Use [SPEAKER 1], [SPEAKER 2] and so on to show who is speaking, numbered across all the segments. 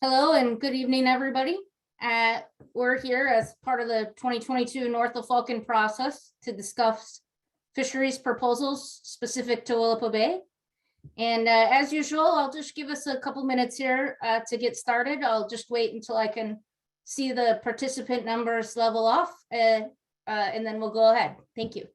[SPEAKER 1] Hello and good evening, everybody. We're here as part of the 2022 North of Falcon process to discuss fisheries proposals specific to Willapa Bay. And as usual, I'll just give us a couple minutes here to get started. I'll just wait until I can see the participant numbers level off and then we'll go ahead. Thank you.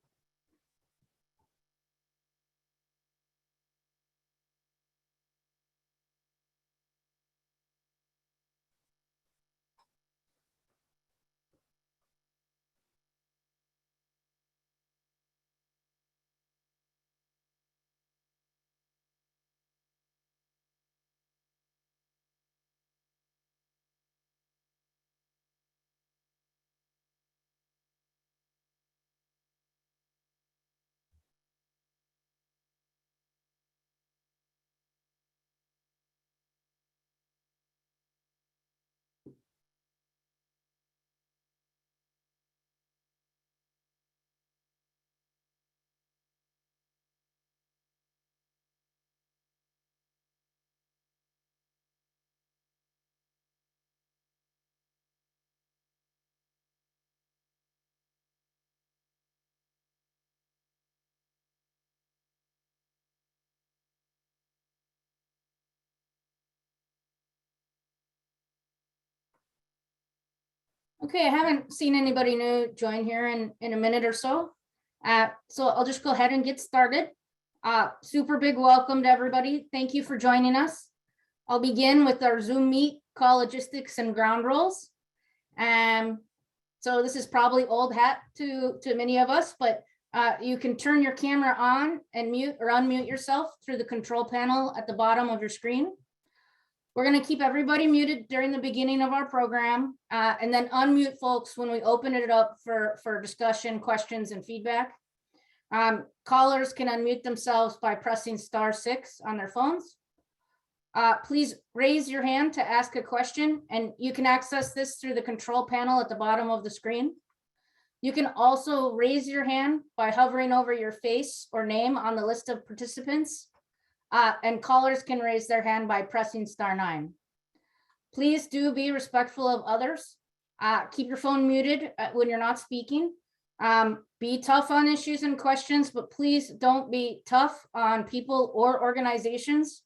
[SPEAKER 1] Okay, I haven't seen anybody new join here in a minute or so. So I'll just go ahead and get started. Super big welcome to everybody. Thank you for joining us. I'll begin with our Zoom meet, call logistics and ground rules. So this is probably old hat to many of us, but you can turn your camera on and mute or unmute yourself through the control panel at the bottom of your screen. We're going to keep everybody muted during the beginning of our program and then unmute folks when we open it up for discussion, questions, and feedback. Callers can unmute themselves by pressing *6 on their phones. Please raise your hand to ask a question, and you can access this through the control panel at the bottom of the screen. You can also raise your hand by hovering over your face or name on the list of participants. And callers can raise their hand by pressing *9. Please do be respectful of others. Keep your phone muted when you're not speaking. Be tough on issues and questions, but please don't be tough on people or organizations.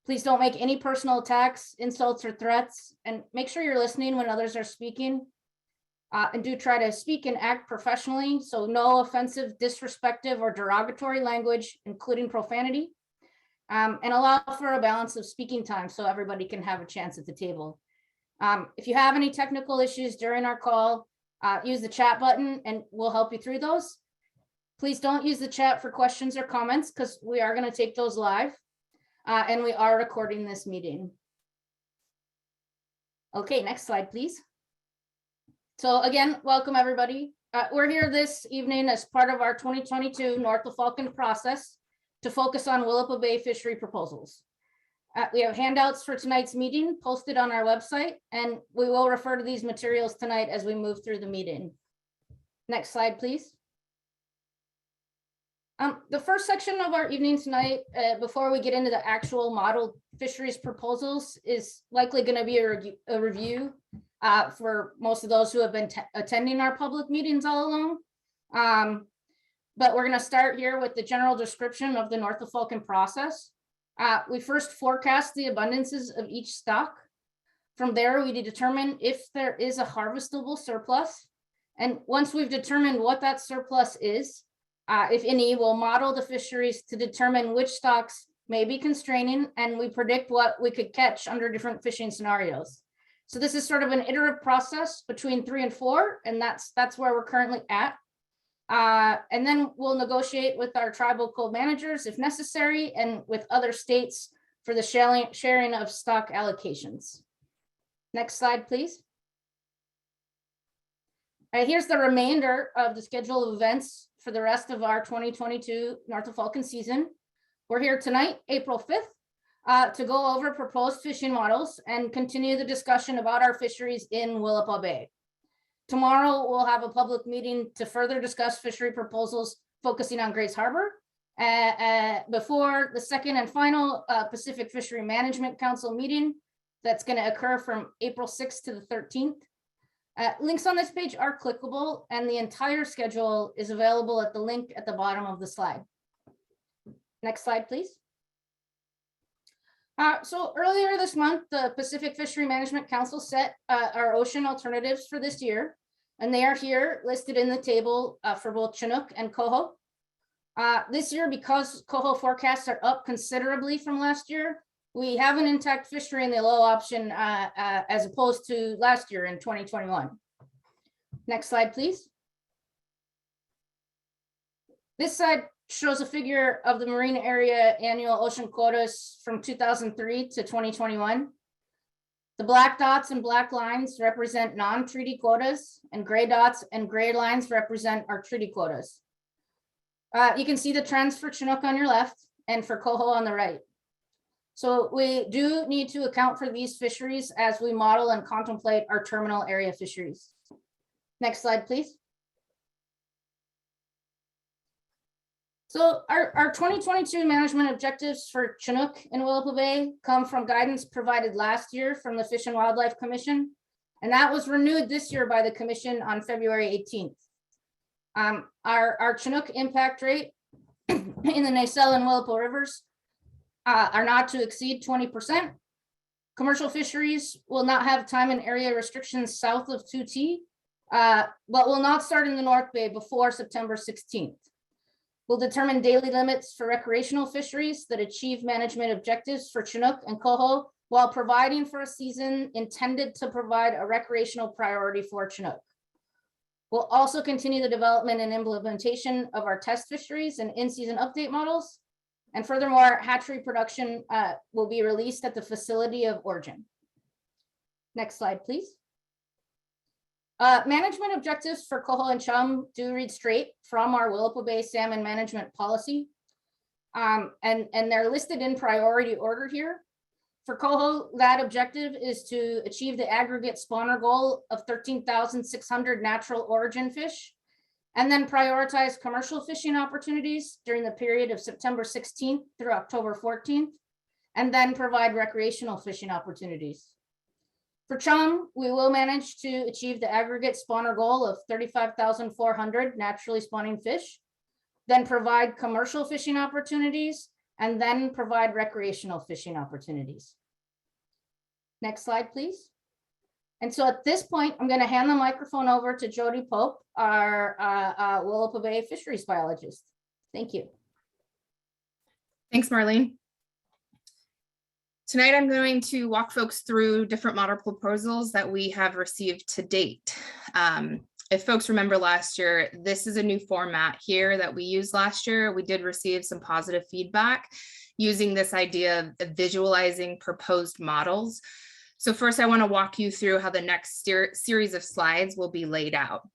[SPEAKER 1] Please don't make any personal attacks, insults, or threats, and make sure you're listening when others are speaking. And do try to speak and act professionally, so no offensive, disrespectful, or derogatory language, including profanity. And allow for a balance of speaking time so everybody can have a chance at the table. If you have any technical issues during our call, use the chat button and we'll help you through those. Please don't use the chat for questions or comments because we are going to take those live and we are recording this meeting. Okay, next slide, please. So again, welcome everybody. We're here this evening as part of our 2022 North of Falcon process to focus on Willapa Bay fishery proposals. We have handouts for tonight's meeting posted on our website, and we will refer to these materials tonight as we move through the meeting. Next slide, please. The first section of our evening tonight, before we get into the actual model fisheries proposals, is likely going to be a review for most of those who have been attending our public meetings all along. But we're going to start here with the general description of the North of Falcon process. We first forecast the abundances of each stock. From there, we determine if there is a harvestable surplus. And once we've determined what that surplus is, if any, we'll model the fisheries to determine which stocks may be constraining, and we predict what we could catch under different fishing scenarios. So this is sort of an iterative process between 3 and 4, and that's where we're currently at. And then we'll negotiate with our tribal co-managers if necessary and with other states for the sharing of stock allocations. Next slide, please. All right, here's the remainder of the schedule of events for the rest of our 2022 North of Falcon season. We're here tonight, April 5th, to go over proposed fishing models and continue the discussion about our fisheries in Willapa Bay. Tomorrow, we'll have a public meeting to further discuss fishery proposals focusing on Grace Harbor before the second and final Pacific Fishery Management Council meeting that's going to occur from April 6th to the 13th. Links on this page are clickable, and the entire schedule is available at the link at the bottom of the slide. Next slide, please. So earlier this month, the Pacific Fishery Management Council set our ocean alternatives for this year, and they are here listed in the table for both Chinook and Coho. This year, because Coho forecasts are up considerably from last year, we have an intact fishery in the low option as opposed to last year in 2021. Next slide, please. This slide shows a figure of the marine area annual ocean quotas from 2003 to 2021. The black dots and black lines represent non-treaty quotas, and gray dots and gray lines represent our treaty quotas. You can see the trends for Chinook on your left and for Coho on the right. So we do need to account for these fisheries as we model and contemplate our terminal area fisheries. Next slide, please. So our 2022 management objectives for Chinook and Willapa Bay come from guidance provided last year from the Fish and Wildlife Commission, and that was renewed this year by the Commission on February 18th. Our Chinook impact rate in the Nacelle and Willapa rivers are not to exceed 20%. Commercial fisheries will not have time and area restrictions south of 2T, but will not start in the North Bay before September 16th. We'll determine daily limits for recreational fisheries that achieve management objectives for Chinook and Coho while providing for a season intended to provide a recreational priority for Chinook. We'll also continue the development and implementation of our test fisheries and in-season update models. And furthermore, hatchery production will be released at the facility of origin. Next slide, please. Management objectives for Coho and Chum do read straight from our Willapa Bay salmon management policy. And they're listed in priority order here. For Coho, that objective is to achieve the aggregate spawner goal of 13,600 natural origin fish, and then prioritize commercial fishing opportunities during the period of September 16th through October 14th, and then provide recreational fishing opportunities. For Chum, we will manage to achieve the aggregate spawner goal of 35,400 naturally spawning fish, then provide commercial fishing opportunities, and then provide recreational fishing opportunities. Next slide, please. And so at this point, I'm going to hand the microphone over to Jody Pope, our Willapa Bay fisheries biologist. Thank you.
[SPEAKER 2] Thanks, Marlene. Tonight, I'm going to walk folks through different model proposals that we have received to date. If folks remember last year, this is a new format here that we used last year. We did receive some positive feedback using this idea of visualizing proposed models. So first, I want to walk you through how the next series of slides will be laid out.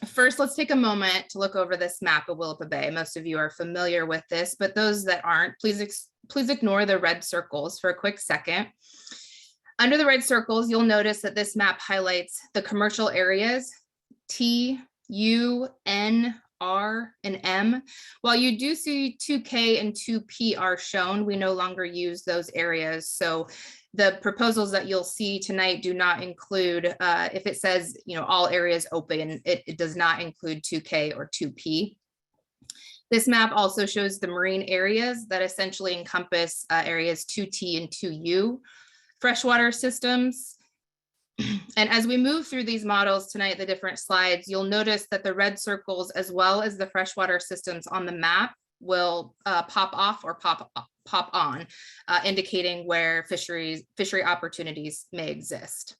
[SPEAKER 2] First, let's take a moment to look over this map of Willapa Bay. Most of you are familiar with this, but those that aren't, please ignore the red circles for a quick second. Under the red circles, you'll notice that this map highlights the commercial areas, T, U, N, R, and M. While you do see 2K and 2P are shown, we no longer use those areas. So the proposals that you'll see tonight do not include, if it says, all areas open, it does not include 2K or 2P. This map also shows the marine areas that essentially encompass areas 2T and 2U, freshwater systems. And as we move through these models tonight, the different slides, you'll notice that the red circles, as well as the freshwater systems on the map, will pop off or pop on, indicating where fishery opportunities may exist.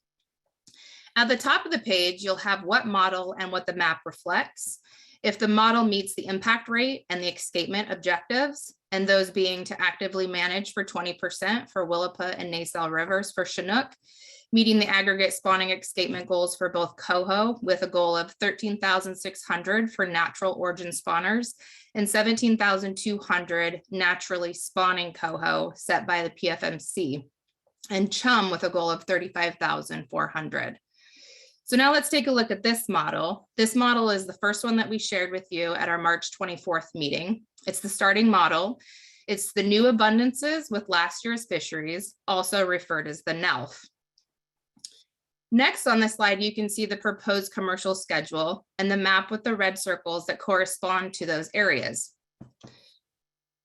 [SPEAKER 2] At the top of the page, you'll have what model and what the map reflects. If the model meets the impact rate and the escapement objectives, and those being to actively manage for 20% for Willapa and Nacelle rivers for Chinook, meeting the aggregate spawning escapement goals for both Coho with a goal of 13,600 for natural origin spawners and 17,200 naturally spawning Coho set by the PFMC, and Chum with a goal of 35,400. So now let's take a look at this model. This model is the first one that we shared with you at our March 24th meeting. It's the starting model. It's the new abundances with last year's fisheries, also referred as the NALF. Next on this slide, you can see the proposed commercial schedule and the map with the red circles that correspond to those areas.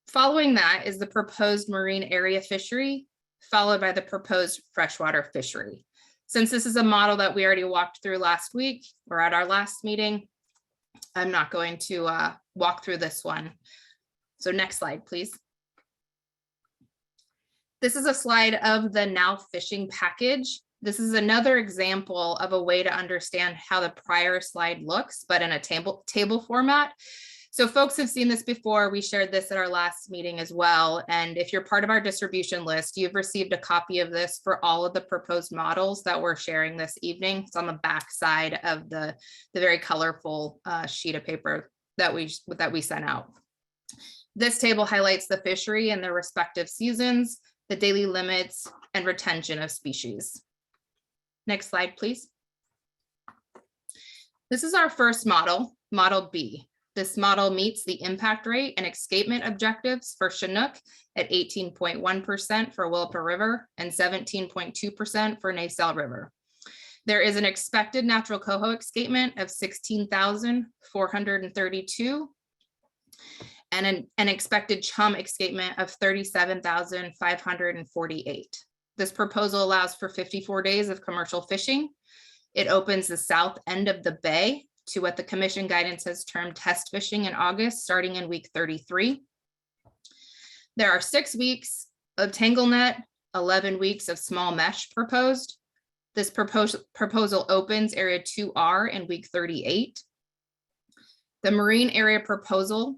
[SPEAKER 2] Following that is the proposed marine area fishery, followed by the proposed freshwater fishery. Since this is a model that we already walked through last week or at our last meeting, I'm not going to walk through this one. So next slide, please. This is a slide of the now fishing package. This is another example of a way to understand how the prior slide looks, but in a table format. So folks have seen this before. We shared this at our last meeting as well. And if you're part of our distribution list, you've received a copy of this for all of the proposed models that we're sharing this evening. It's on the back side of the very colorful sheet of paper that we sent out. This table highlights the fishery and their respective seasons, the daily limits, and retention of species. Next slide, please. This is our first model, Model B. This model meets the impact rate and escapement objectives for Chinook at 18.1% for Willapa River and 17.2% for Nassau River. There is an expected natural coho escapement of 16,432 and an expected chum escapement of 37,548. This proposal allows for 54 days of commercial fishing. It opens the south end of the bay to what the commission guidance has termed test fishing in August, starting in week 33. There are 6 weeks of tangle net, 11 weeks of small mesh proposed. This proposal opens area 2R in week 38. The marine area proposal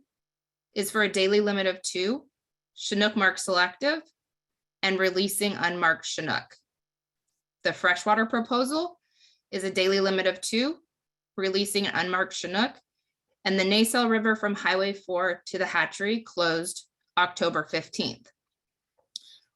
[SPEAKER 2] is for a daily limit of 2, Chinook marked selective, and releasing unmarked Chinook. The freshwater proposal is a daily limit of 2, releasing an unmarked Chinook, and the Nassau River from Highway 4 to the hatchery closed October 15th.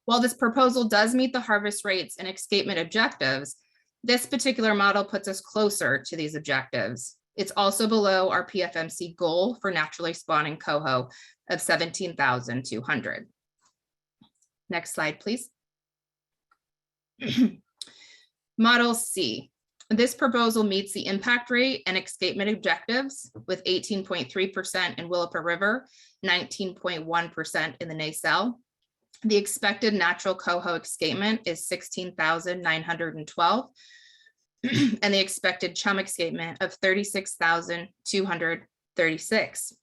[SPEAKER 2] While this proposal does meet the harvest rates and escapement objectives, this particular model puts us closer to these objectives. It's also below our PFMC goal for naturally spawning coho of 17,200. Next slide, please. Model C. This proposal meets the impact rate and escapement objectives with 18.3% in Willapa River, 19.1% in the Nassau. The expected natural coho escapement is 16,912, and the expected chum escapement of 36,236.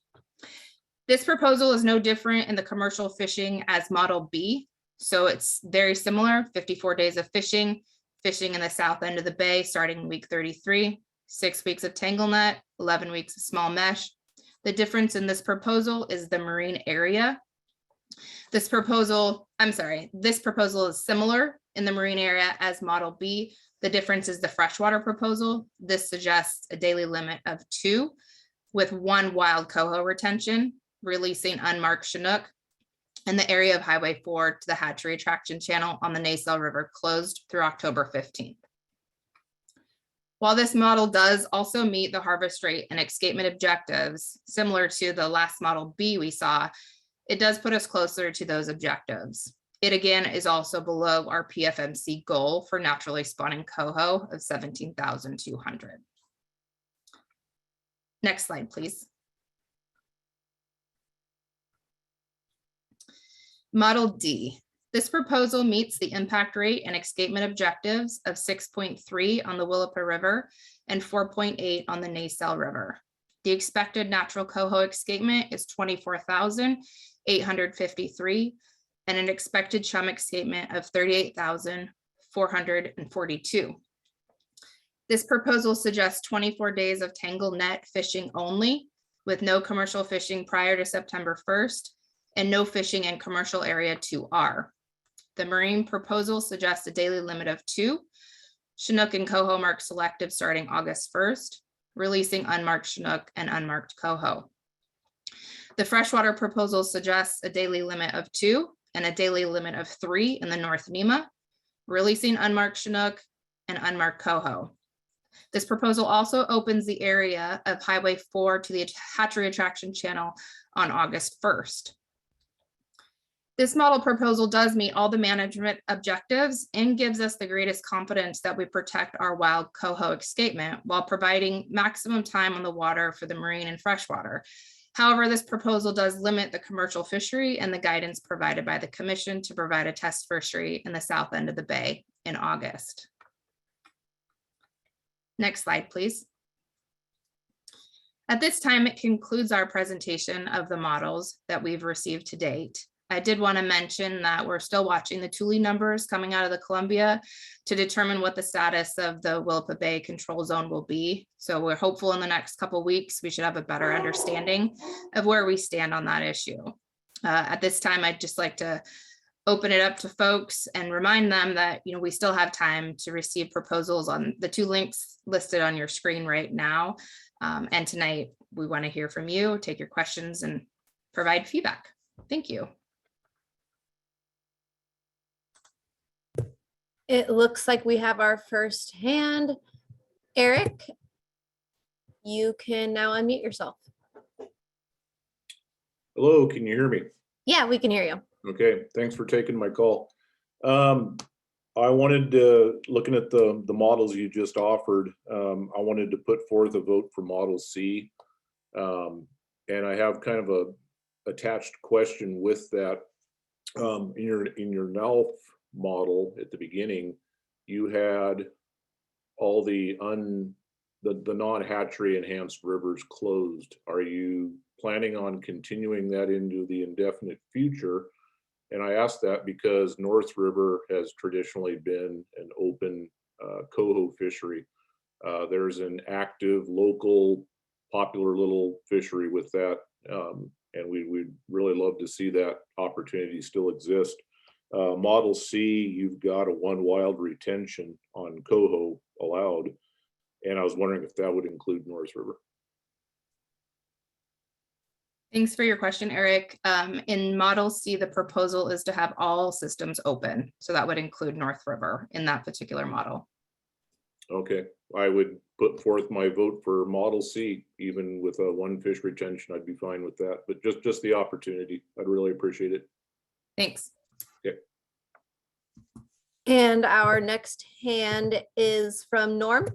[SPEAKER 2] This proposal is no different in the commercial fishing as Model B. So it's very similar, 54 days of fishing in the south end of the bay, starting in week 33, 6 weeks of tangle net, 11 weeks of small mesh. The difference in this proposal is the marine area. This proposal is similar in the marine area as Model B. The difference is the freshwater proposal. This suggests a daily limit of 2 with 1 wild coho retention, releasing unmarked Chinook, and the area of Highway 4 to the hatchery attraction channel on the Nassau River closed through October 15th. While this model does also meet the harvest rate and escapement objectives, similar to the last Model B we saw, it does put us closer to those objectives. It again is also below our PFMC goal for naturally spawning coho of 17,200. Next slide, please. Model D. This proposal meets the impact rate and escapement objectives of 6.3 on the Willapa River and 4.8 on the Nassau River. The expected natural coho escapement is 24,853 and an expected chum escapement of 38,442. This proposal suggests 24 days of tangle net fishing only, with no commercial fishing prior to September 1st and no fishing in commercial area 2R. The marine proposal suggests a daily limit of 2, Chinook and coho marked selective starting August 1st, releasing unmarked Chinook and unmarked coho. The freshwater proposal suggests a daily limit of 2 and a daily limit of 3 in the North Nema, releasing unmarked Chinook and unmarked coho. This proposal also opens the area of Highway 4 to the hatchery attraction channel on August 1st. This model proposal does meet all the management objectives and gives us the greatest confidence that we protect our wild coho escapement while providing maximum time on the water for the marine and freshwater. However, this proposal does limit the commercial fishery and the guidance provided by the commission to provide a test fishery in the south end of the bay in August. Next slide, please. At this time, it concludes our presentation of the models that we've received to date. I did want to mention that we're still watching the Thule numbers coming out of the Columbia to determine what the status of the Willapa Bay control zone will be. So we're hopeful in the next couple of weeks, we should have a better understanding of where we stand on that issue. At this time, I'd just like to open it up to folks and remind them that, you know, we still have time to receive proposals on the 2 links listed on your screen right now. And tonight, we want to hear from you, take your questions and provide feedback. Thank you.
[SPEAKER 3] It looks like we have our first hand. Eric, you can now unmute yourself.
[SPEAKER 4] Hello, can you hear me?
[SPEAKER 3] Yeah, we can hear you.
[SPEAKER 4] Okay, thanks for taking my call. I wanted to, looking at the models you just offered, I wanted to put forth a vote for Model C. And I have kind of a attached question with that. In your NALF model at the beginning, you had all the non-hatchery enhanced rivers closed. Are you planning on continuing that into the indefinite future? And I ask that because North River has traditionally been an open coho fishery. There's an active local popular little fishery with that, and we'd really love to see that opportunity still exist. Model C, you've got a 1 wild retention on coho allowed, and I was wondering if that would include North River.
[SPEAKER 2] Thanks for your question, Eric. In Model C, the proposal is to have all systems open. So that would include North River in that particular model.
[SPEAKER 4] Okay, I would put forth my vote for Model C, even with a 1 fish retention. I'd be fine with that, but just the opportunity, I'd really appreciate it.
[SPEAKER 2] Thanks.
[SPEAKER 4] Okay.
[SPEAKER 3] And our next hand is from Norm.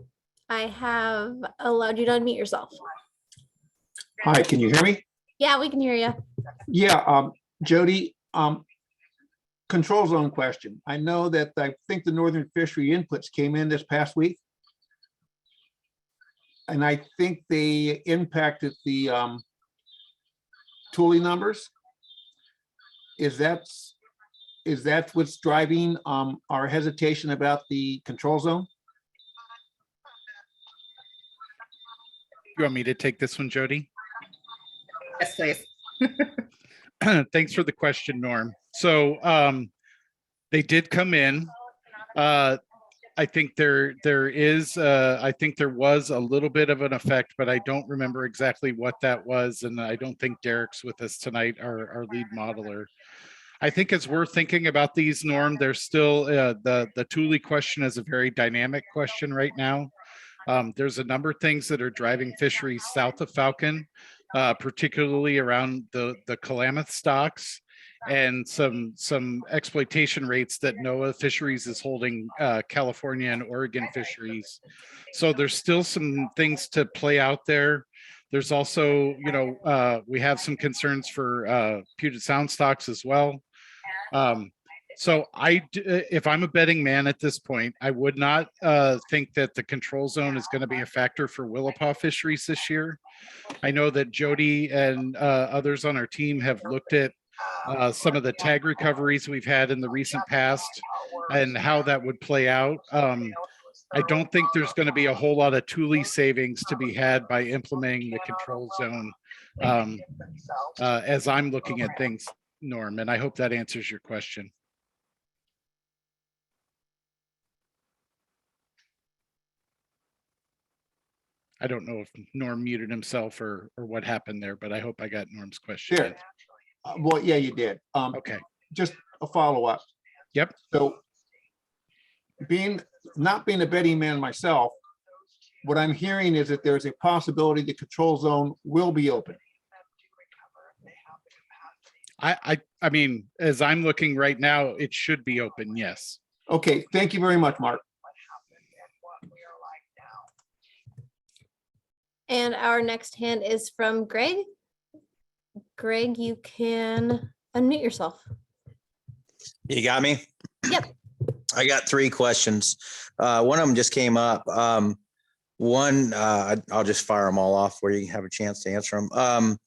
[SPEAKER 3] I have allowed you to unmute yourself.
[SPEAKER 5] Hi, can you hear me?
[SPEAKER 3] Yeah, we can hear you.
[SPEAKER 5] Yeah, Jody, control zone question. I know that I think the Northern Fishery inputs came in this past week. And I think they impacted the Thule numbers. Is that what's driving our hesitation about the control zone?
[SPEAKER 6] You want me to take this one, Jody?
[SPEAKER 2] Yes, please.
[SPEAKER 6] Thanks for the question, Norm. So they did come in. I think there was a little bit of an effect, but I don't remember exactly what that was. And I don't think Derek's with us tonight, our lead modeler. I think as we're thinking about these, Norm, there's still the Thule question is a very dynamic question right now. There's a number of things that are driving fisheries south of Falcon, particularly around the Klamath stocks and some exploitation rates that NOAA Fisheries is holding California and Oregon fisheries. So there's still some things to play out there. There's also, we have some concerns for Puget Sound stocks as well. So if I'm a betting man at this point, I would not think that the control zone is going to be a factor for Willapa fisheries this year. I know that Jody and others on our team have looked at some of the tag recoveries we've had in the recent past and how that would play out. I don't think there's going to be a whole lot of Thule savings to be had by implementing the control zone as I'm looking at things, Norm, and I hope that answers your question. I don't know if Norm muted himself or what happened there, but I hope I got Norm's question.
[SPEAKER 5] Sure. Well, yeah, you did.
[SPEAKER 6] Okay.
[SPEAKER 5] Just a follow-up.
[SPEAKER 6] Yep.
[SPEAKER 5] So not being a betting man myself, what I'm hearing is that there's a possibility the control zone will be open.
[SPEAKER 6] I mean, as I'm looking right now, it should be open, yes.
[SPEAKER 5] Okay, thank you very much, Mark.
[SPEAKER 3] And our next hand is from Greg. Greg, you can unmute yourself.
[SPEAKER 7] You got me?
[SPEAKER 3] Yep.
[SPEAKER 7] I got 3 questions. One of them just came up. One, I'll just fire them all off where you have a chance to answer them.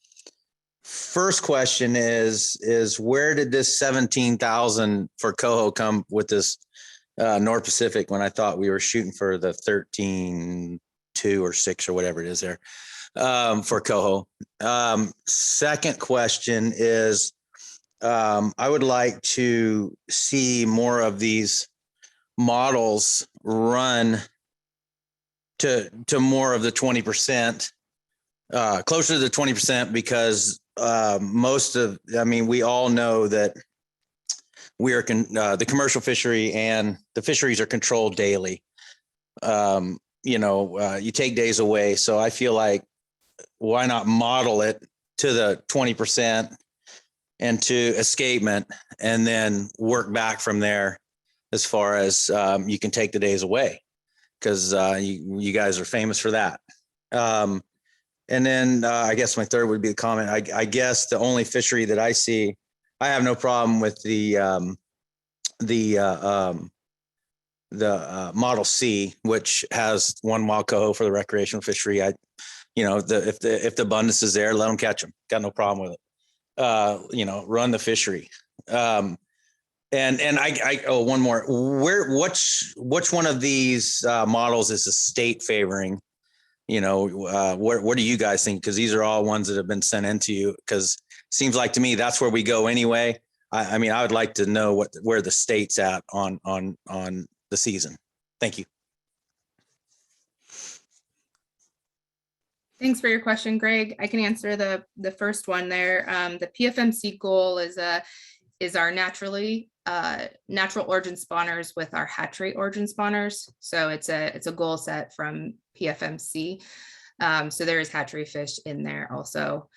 [SPEAKER 7] First question is where did this 17,000 for Coho come with this North Pacific when I thought we were shooting for the 13.2 or 6 or whatever it is there for Coho? Second question is I would like to see more of these models run to more of the 20%, closer to the 20%, because we all know that we are the commercial fishery and the fisheries are controlled daily. You take days away. So I feel like why not model it to the 20% and to escapement and then work back from there as far as you can take the days away, because you guys are famous for that. And then I guess my third would be the comment. I guess the only fishery that I see, I have no problem with the Model C, which has one wild coho for the recreational fishery. If the abundance is there, let them catch them. Got no problem with it. Run the fishery. And one more. Which one of these models is the state favoring? What do you guys think? Because these are all ones that have been sent into you. Because it seems like to me that's where we go anyway. I would like to know where the state's at on the season. Thank you.
[SPEAKER 2] Thanks for your question, Greg. I can answer the first one there. The PFMC goal is our natural origin spawners with our hatchery origin spawners. So it's a goal set from PFMC. So there is hatchery fish in there also.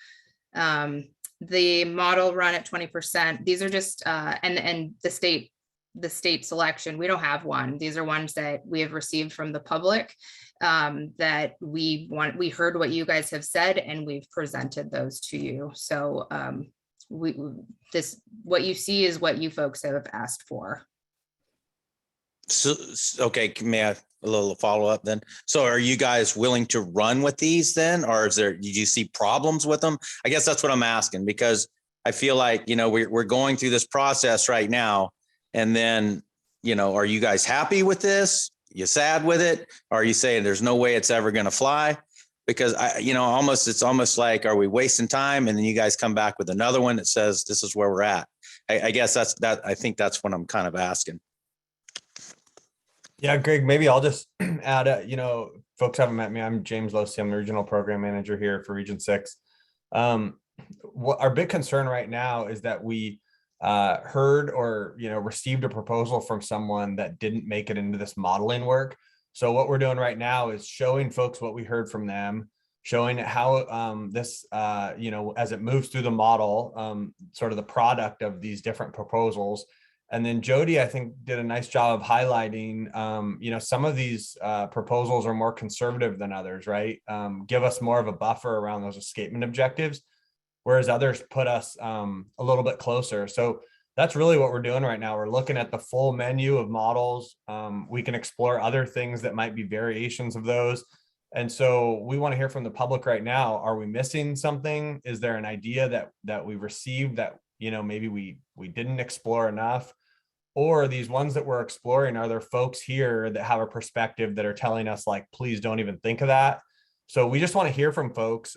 [SPEAKER 2] The model run at 20%. These are just and the state selection. We don't have one. These are ones that we have received from the public that we heard what you guys have said and we've presented those to you. So what you see is what you folks have asked for.
[SPEAKER 7] So, okay, may I have a little follow up then? So are you guys willing to run with these then? Or did you see problems with them? I guess that's what I'm asking, because I feel like, we're going through this process right now. And then, are you guys happy with this? You sad with it? Or are you saying there's no way it's ever going to fly? Because it's almost like, are we wasting time? And then you guys come back with another one that says, this is where we're at. I guess I think that's what I'm kind of asking.
[SPEAKER 8] Yeah, Greg, maybe I'll just add, folks haven't met me. I'm James Losey. I'm the regional program manager here for Region 6. What our big concern right now is that we heard or, received a proposal from someone that didn't make it into this modeling work. So what we're doing right now is showing folks what we heard from them, showing how this, as it moves through the model, sort of the product of these different proposals. And then Jody, I think, did a nice job of highlighting, some of these proposals are more conservative than others, right? Give us more of a buffer around those escapement objectives, whereas others put us a little bit closer. So that's really what we're doing right now. We're looking at the full menu of models. We can explore other things that might be variations of those. And so we want to hear from the public right now. Are we missing something? Is there an idea that we received that, maybe we didn't explore enough? Or these ones that we're exploring, are there folks here that have a perspective that are telling us like, please don't even think of that? So we just want to hear from folks.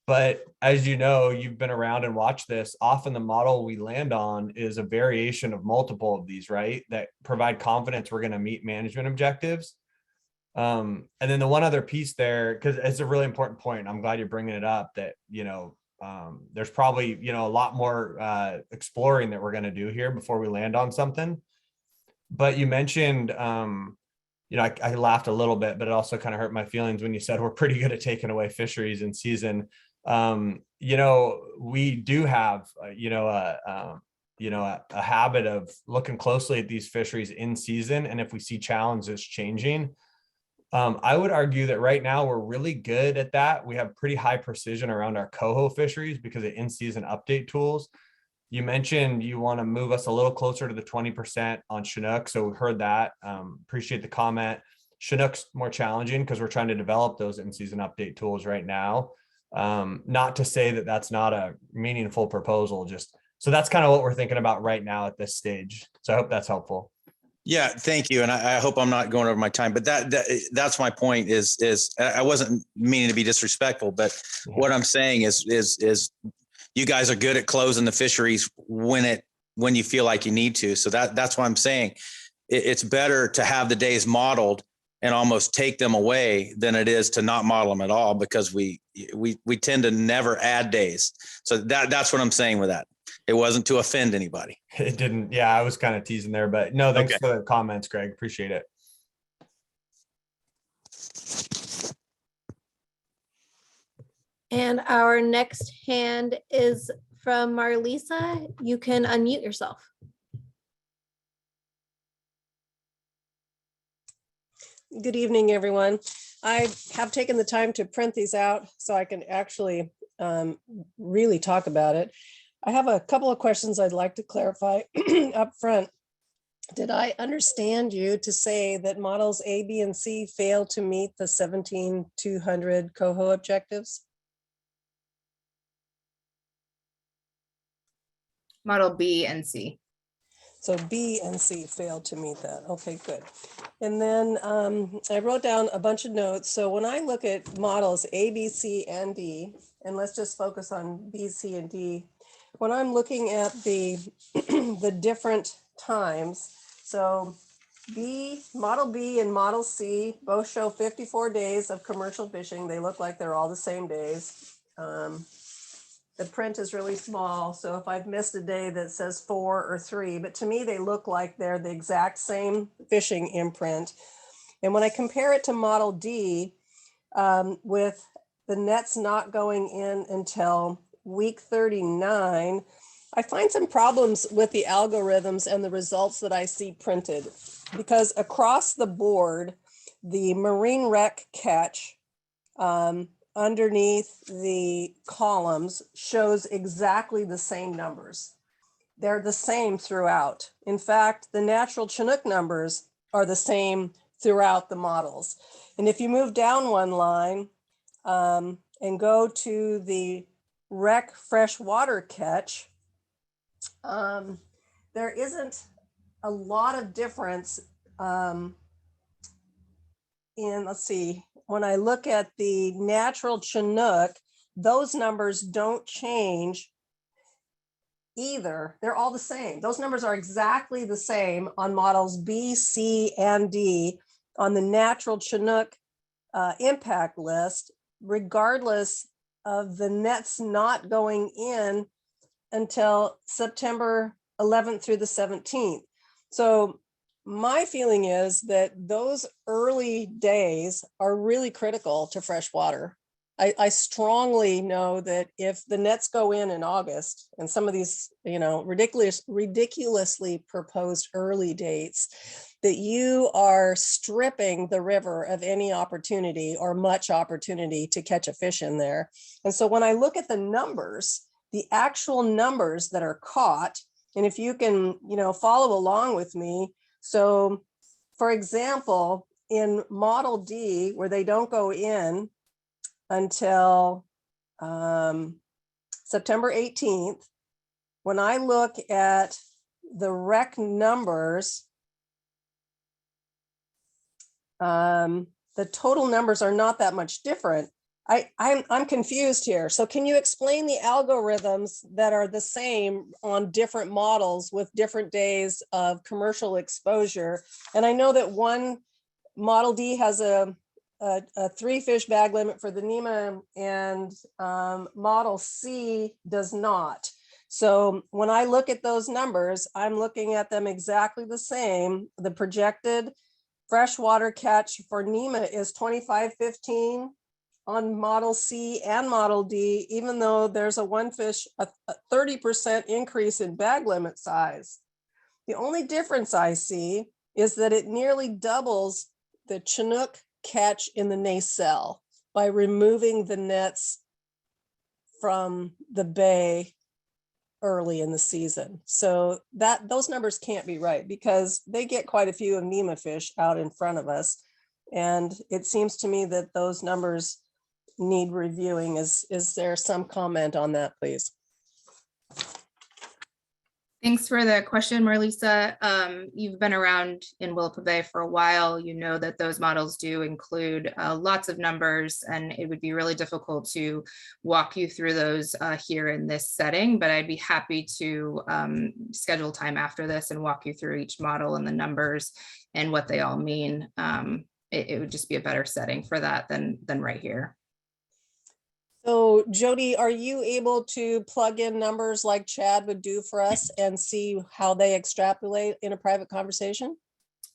[SPEAKER 8] But as you know, you've been around and watched this, often the model we land on is a variation of multiple of these, right? That provide confidence we're going to meet management objectives. And then the one other piece there, because it's a really important point, I'm glad you're bringing it up, that, there's probably, a lot more exploring that we're going to do here before we land on something. But you mentioned, I laughed a little bit, but it also kind of hurt my feelings when you said we're pretty good at taking away fisheries in season. you know, we do have, a habit of looking closely at these fisheries in season. And if we see challenges changing, I would argue that right now we're really good at that. We have pretty high precision around our coho fisheries because of in-season update tools. You mentioned you want to move us a little closer to the 20% on Chinook. So we heard that. Appreciate the comment. Chinook's more challenging because we're trying to develop those in-season update tools right now. Not to say that that's not a meaningful proposal, just so that's kind of what we're thinking about right now at this stage. So I hope that's helpful.
[SPEAKER 7] Yeah, thank you. And I hope I'm not going over my time, but that's my point is I wasn't meaning to be disrespectful, but what I'm saying is you guys are good at closing the fisheries when you feel like you need to. So that's why I'm saying it's better to have the days modeled and almost take them away than it is to not model them at all, because we tend to never add days. So that's what I'm saying with that. It wasn't to offend anybody.
[SPEAKER 8] It didn't. Yeah, I was kind of teasing there, but no, thanks
[SPEAKER 7] Okay.
[SPEAKER 8] for the comments, Greg. Appreciate it.
[SPEAKER 3] And our next hand is from Marlisa. You can unmute yourself.
[SPEAKER 9] Good evening, everyone. I have taken the time to print these out so I can actually really talk about it. I have a couple of questions I'd like to clarify up front. Did I understand you to say that models A, B, and C fail to meet the 17,200 coho objectives?
[SPEAKER 2] Model B and C.
[SPEAKER 9] So B and C failed to meet that. Okay, good. And then I wrote down a bunch of notes. So when I look at models A, B, C, and D, and let's just focus on B, C, and D, when I'm looking at the the different times, so model B and model C both show 54 days of commercial fishing. They look like they're all the same days. The print is really small, so if I've missed a day that says 4 or 3, but to me they look like they're the exact same fishing imprint. And when I compare it to model D, with the nets not going in until week 39, I find some problems with the algorithms and the results that I see printed, because across the board, the marine wreck catch underneath the columns shows exactly the same numbers. They're the same throughout. In fact, the natural Chinook numbers are the same throughout the models. And if you move down one line and go to the wreck freshwater catch, there isn't a lot of difference let's see, when I look at the natural Chinook, those numbers don't change either. They're all the same. Those numbers are exactly the same on models B, C, and D on the natural Chinook impact list, regardless of the nets not going in until September 11th through the 17th. So my feeling is that those early days are really critical to freshwater. I strongly know that if the nets go in August, and some of these, ridiculously proposed early dates, that you are stripping the river of any opportunity or much opportunity to catch a fish in there. And so when I look at the numbers, the actual numbers that are caught, and if you can, follow along with me. So for example, in model D, where they don't go in until September 18th, when I look at the wreck numbers, the total numbers are not that much different. I'm confused here. So can you explain the algorithms that are the same on different models with different days of commercial exposure? And I know that one model D has a 3 fish bag limit for the NEMA, and model C does not. So when I look at those numbers, I'm looking at them exactly the same. The projected freshwater catch for NEMA is 2515 on Model C and Model D, even though there's a 30% increase in bag limit size. The only difference I see is that it nearly doubles the Chinook catch in the nacelle by removing the nets from the bay early in the season. So those numbers can't be right because they get quite a few anema fish out in front of us. And it seems to me that those numbers need reviewing. Is there some comment on that, please?
[SPEAKER 2] Thanks for the question, Marlisa. You've been around in Willapa Bay for a while. You know that those models do include lots of numbers, and it would be really difficult to walk you through those here in this setting, but I'd be happy to schedule time after this and walk you through each model and the numbers and what they all mean. It would just be a better setting for that than right here.
[SPEAKER 9] So Jody, are you able to plug in numbers like Chad would do for us and see how they extrapolate in a private conversation?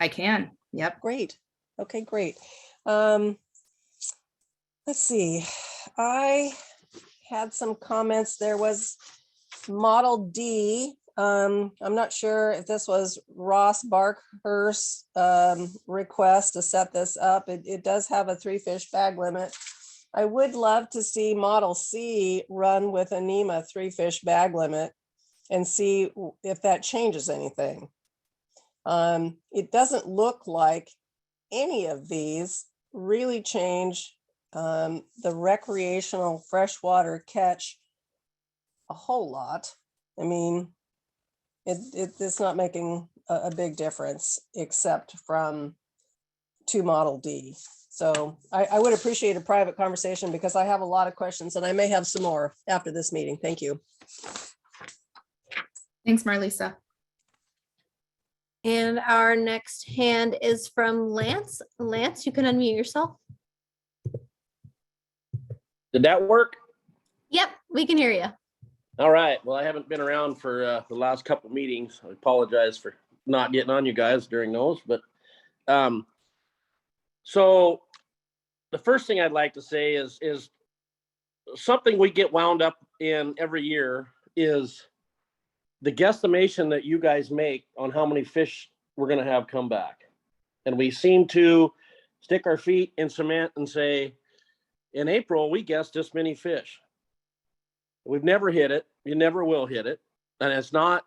[SPEAKER 2] I can. Yep.
[SPEAKER 9] Great. Okay, great. Let's see. I had some comments. There was Model D. I'm not sure if this was Ross Barkhurst's request to set this up. It does have a 3-fish bag limit. I would love to see Model C run with anema 3-fish bag limit and see if that changes anything. It doesn't look like any of these really change the recreational freshwater catch a whole lot. I mean, it's not making a big difference except from 2 Model D. So I would appreciate a private conversation because I have a lot of questions and I may have some more after this meeting. Thank you.
[SPEAKER 2] Thanks, Marlisa.
[SPEAKER 3] And our next hand is from Lance. Lance, you can unmute yourself.
[SPEAKER 10] Did that work?
[SPEAKER 3] Yep, we can hear you.
[SPEAKER 10] All right. Well, I haven't been around for the last couple meetings. I apologize for not getting on you guys during those, but so the first thing I'd like to say is something we get wound up in every year is the guesstimation that you guys make on how many fish we're going to have come back. And we seem to stick our feet in cement and say, in April, we guessed this many fish. We've never hit it. You never will hit it. And I'm not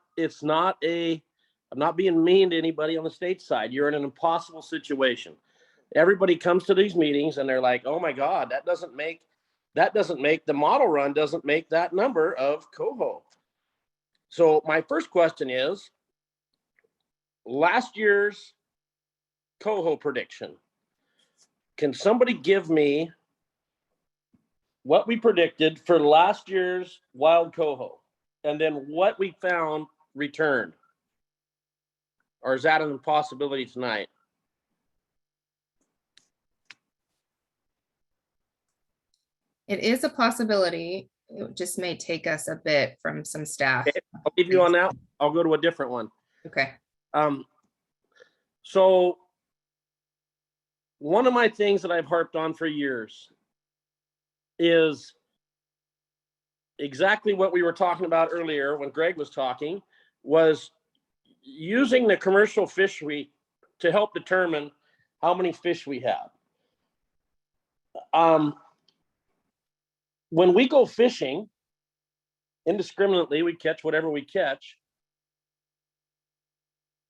[SPEAKER 10] being mean to anybody on the state side. You're in an impossible situation. Everybody comes to these meetings and they're like, oh my God, that doesn't make the model run doesn't make that number of coho. So my first question is, last year's coho prediction. Can somebody give me what we predicted for last year's wild coho and then what we found returned? Or is that an impossibility tonight?
[SPEAKER 2] It is a possibility. It just may take us a bit from some staff.
[SPEAKER 10] Okay, I'll leave you on that. I'll go to a different one.
[SPEAKER 2] Okay.
[SPEAKER 10] So one of my things that I've harped on for years is exactly what we were talking about earlier when Greg was talking, was using the commercial fishery to help determine how many fish we have. When we go fishing indiscriminately, we catch whatever we catch.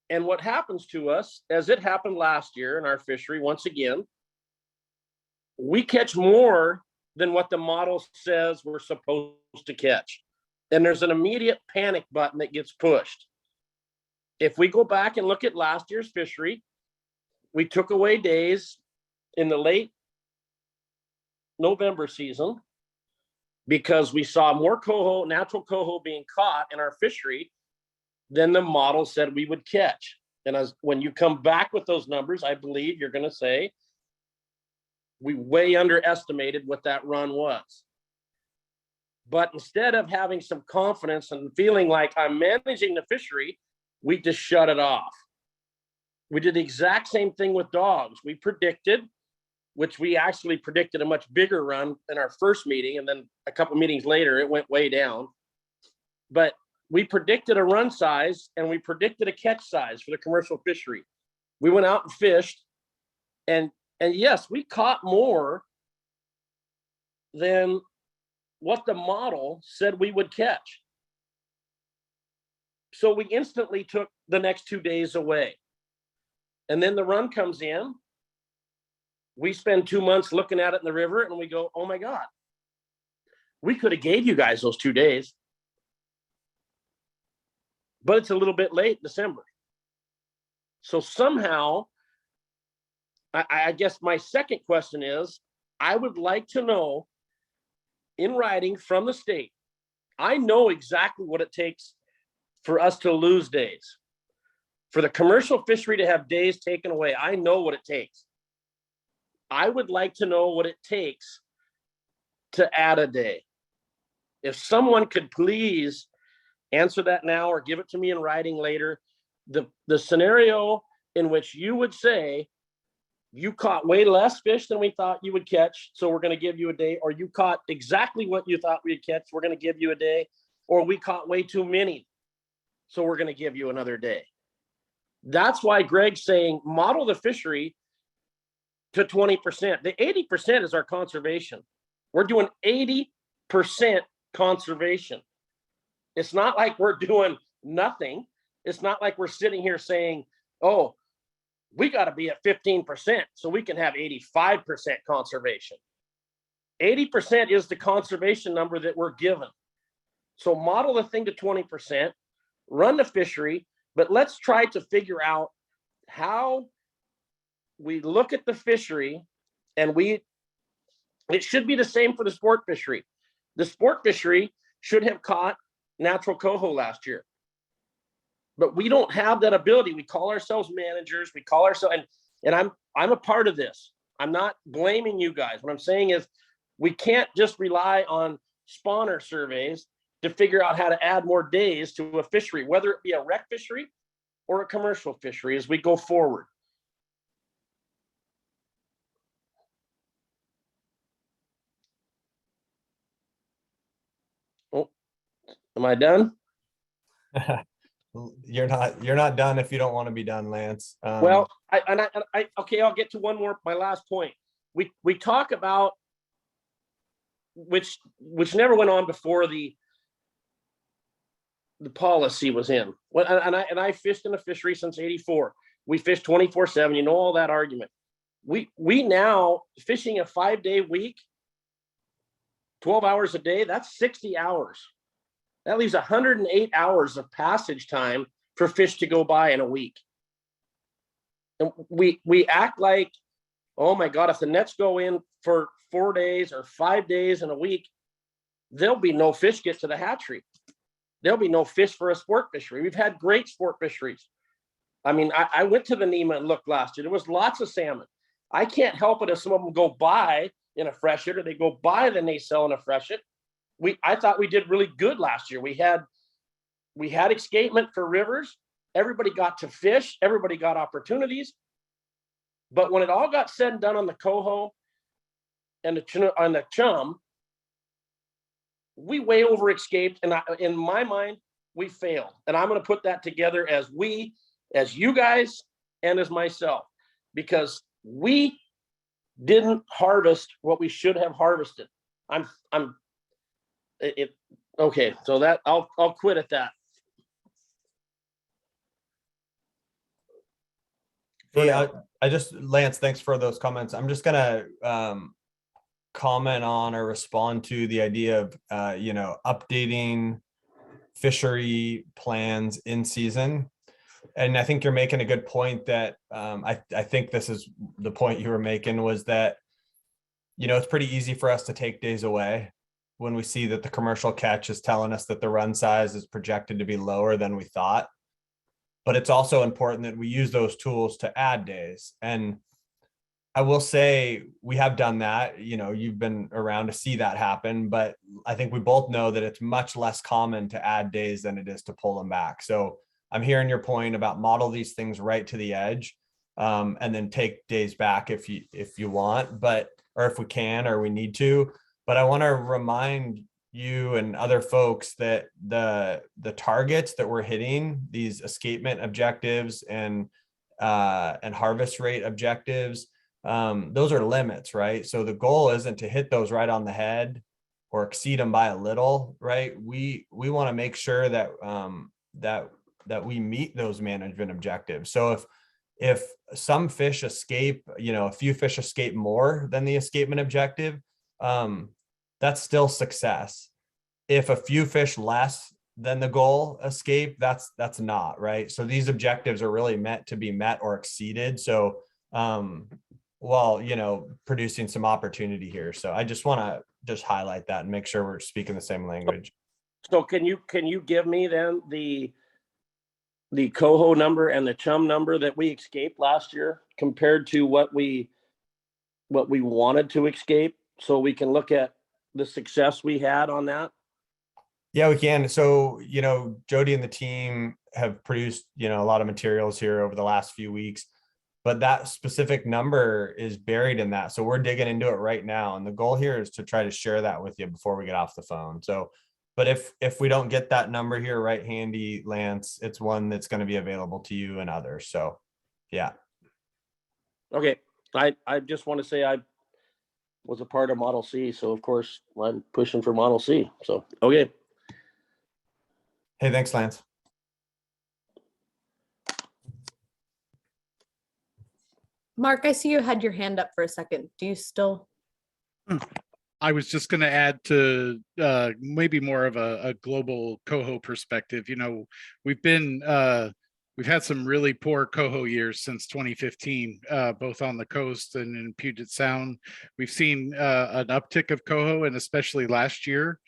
[SPEAKER 10] And what happens to us, as it happened last year in our fishery, once again, we catch more than what the model says we're supposed to catch. And there's an immediate panic button that gets pushed. If we go back and look at last year's fishery, we took away days in the late November season because we saw more coho, natural coho being caught in our fishery than the model said we would catch. And when you come back with those numbers, I believe you're going to say, we way underestimated what that run was. But instead of having some confidence and feeling like I'm managing the fishery, we just shut it off. We did the exact same thing with dogs. We predicted which we actually predicted a much bigger run in our first meeting. And then a couple meetings later, it went way down. But we predicted a run size and we predicted a catch size for the commercial fishery. We went out and fished, and yes, we caught more than what the model said we would catch. So we instantly took the next 2 days away. And then the run comes in. We spend 2 months looking at it in the river and we go, oh my God, we could have gave you guys those 2 days. But it's a little bit late December. So somehow, I guess my second question is, I would like to know in writing from the state, I know exactly what it takes for us to lose days. For the commercial fishery to have days taken away, I know what it takes. I would like to know what it takes to add a day. If someone could please answer that now or give it to me in writing later, the scenario in which you would say you caught way less fish than we thought you would catch, so we're going to give you a day, or you caught exactly what you thought we'd catch, we're going to give you a day, or we caught way too many, so we're going to give you another day. That's why Greg's saying model the fishery to 20%. The 80% is our conservation. We're doing 80% conservation. It's not like we're doing nothing. It's not like we're sitting here saying, oh, we got to be at 15% so we can have 85% conservation. 80% is the conservation number that we're given. So model the thing to 20%, run the fishery, but let's try to figure out how we look at the fishery, and it should be the same for the sport fishery. The sport fishery should have caught natural coho last year, but we don't have that ability. We call ourselves managers. We call ourselves, and I'm a part of this. I'm not blaming you guys. What I'm saying is we can't just rely on spawner surveys to figure out how to add more days to a fishery, whether it be a rec fishery or a commercial fishery as we go forward. Oh, am I done?
[SPEAKER 8] You're not done if you don't want to be done, Lance.
[SPEAKER 10] Well, okay, I'll get to one more, my last point. We talk about, which never went on before the policy was in. And I fished in a fishery since '84. We fished 24/7. You know all that argument. We now fishing a 5-day week, 12 hours a day. That's 60 hours. That leaves 108 hours of passage time for fish to go by in a week. And we act like, oh my God, if the nets go in for 4 days or 5 days in a week, there'll be no fish get to the hatchery. There'll be no fish for a sport fishery. We've had great sport fisheries. I mean, I went to the Nema and looked last year. There was lots of salmon. I can't help it if some of them go by in a freshet or they go by the nacelle in a freshet. I thought we did really good last year. We had escapement for rivers. Everybody got to fish. Everybody got opportunities. But when it all got said and done on the Coho and the Chum, we way over escaped. And in my mind, we failed. And I'm going to put that together as you guys and as myself, because we didn't harvest what we should have harvested. Okay, so that I'll quit at that.
[SPEAKER 8] Yeah, Lance, thanks for those comments. I'm just gonna comment on or respond to the idea of updating fishery plans in season. And I think you're making a good point that I think this is the point you were making, was that it's pretty easy for us to take days away when we see that the commercial catch is telling us that the run size is projected to be lower than we thought. But it's also important that we use those tools to add days. And I will say we have done that. You've been around to see that happen, but I think we both know that it's much less common to add days than it is to pull them back. So I'm hearing your point about model these things right to the edge. and then take days back if you want, or if we can, or we need to. But I want to remind you and other folks that the targets that we're hitting, these escapement objectives and harvest rate objectives, those are limits, right? So the goal isn't to hit those right on the head or exceed them by a little, right? We want to make sure that that we meet those management objectives. So if some fish escape, a few fish escape more than the escapement objective, that's still success. If a few fish less than the goal escape, that's not, right? So these objectives are really meant to be met or exceeded. So while producing some opportunity here. So I just want to just highlight that and make sure we're speaking the same language.
[SPEAKER 10] So can you give me then the Coho number and the Chum number that we escaped last year compared to what we wanted to escape, so we can look at the success we had on that?
[SPEAKER 8] Yeah, we can. So, Jody and the team have produced, a lot of materials here over the last few weeks, but that specific number is buried in that. So we're digging into it right now. And the goal here is to try to share that with you before we get off the phone. So, but if we don't get that number here right handy, Lance, it's one that's going to be available to you and others. So, yeah.
[SPEAKER 10] Okay. I just want to say I was a part of Model C. So of course I'm pushing for Model C. So, okay.
[SPEAKER 8] Hey, thanks, Lance.
[SPEAKER 3] Mark, I see you had your hand up for a second. Do you still?
[SPEAKER 6] I was just going to add to maybe more of a global coho perspective. We've had some really poor coho years since 2015, both on the coast and in Puget Sound. We've seen an uptick of coho, and especially last year,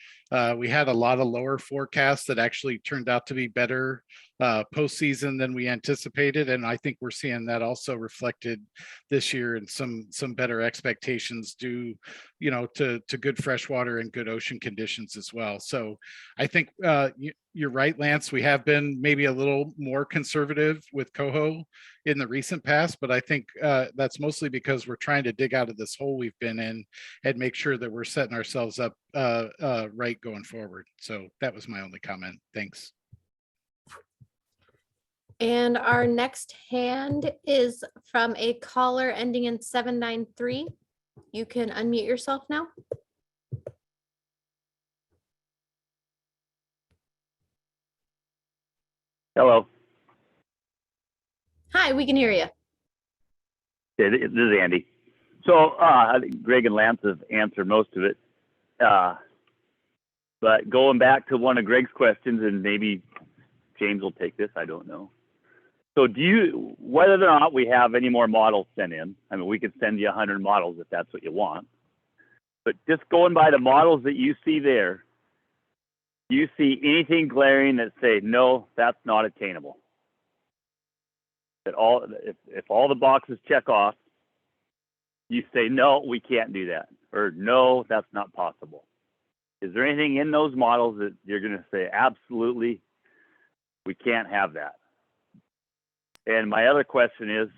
[SPEAKER 6] we had a lot of lower forecasts that actually turned out to be better postseason than we anticipated. And I think we're seeing that also reflected this year in some better expectations due, to good freshwater and good ocean conditions as well. So I think you're right, Lance. We have been maybe a little more conservative with coho in the recent past, but I think that's mostly because we're trying to dig out of this hole we've been in and make sure that we're setting ourselves up right going forward. So that was my only comment. Thanks.
[SPEAKER 3] And our next hand is from a caller ending in 793. You can unmute yourself now.
[SPEAKER 11] Hello.
[SPEAKER 3] Hi, we can hear you.
[SPEAKER 11] This is Andy. So I think Greg and Lance have answered most of it. But going back to one of Greg's questions, and maybe James will take this, I don't know. So whether or not we have any more models sent in, I mean, we could send you 100 models if that's what you want. But just going by the models that you see there, do you see anything glaring that say, no, that's not attainable? That if all the boxes check off, you say, no, we can't do that, or no, that's not possible. Is there anything in those models that you're going to say, absolutely, we can't have that? And my other question is,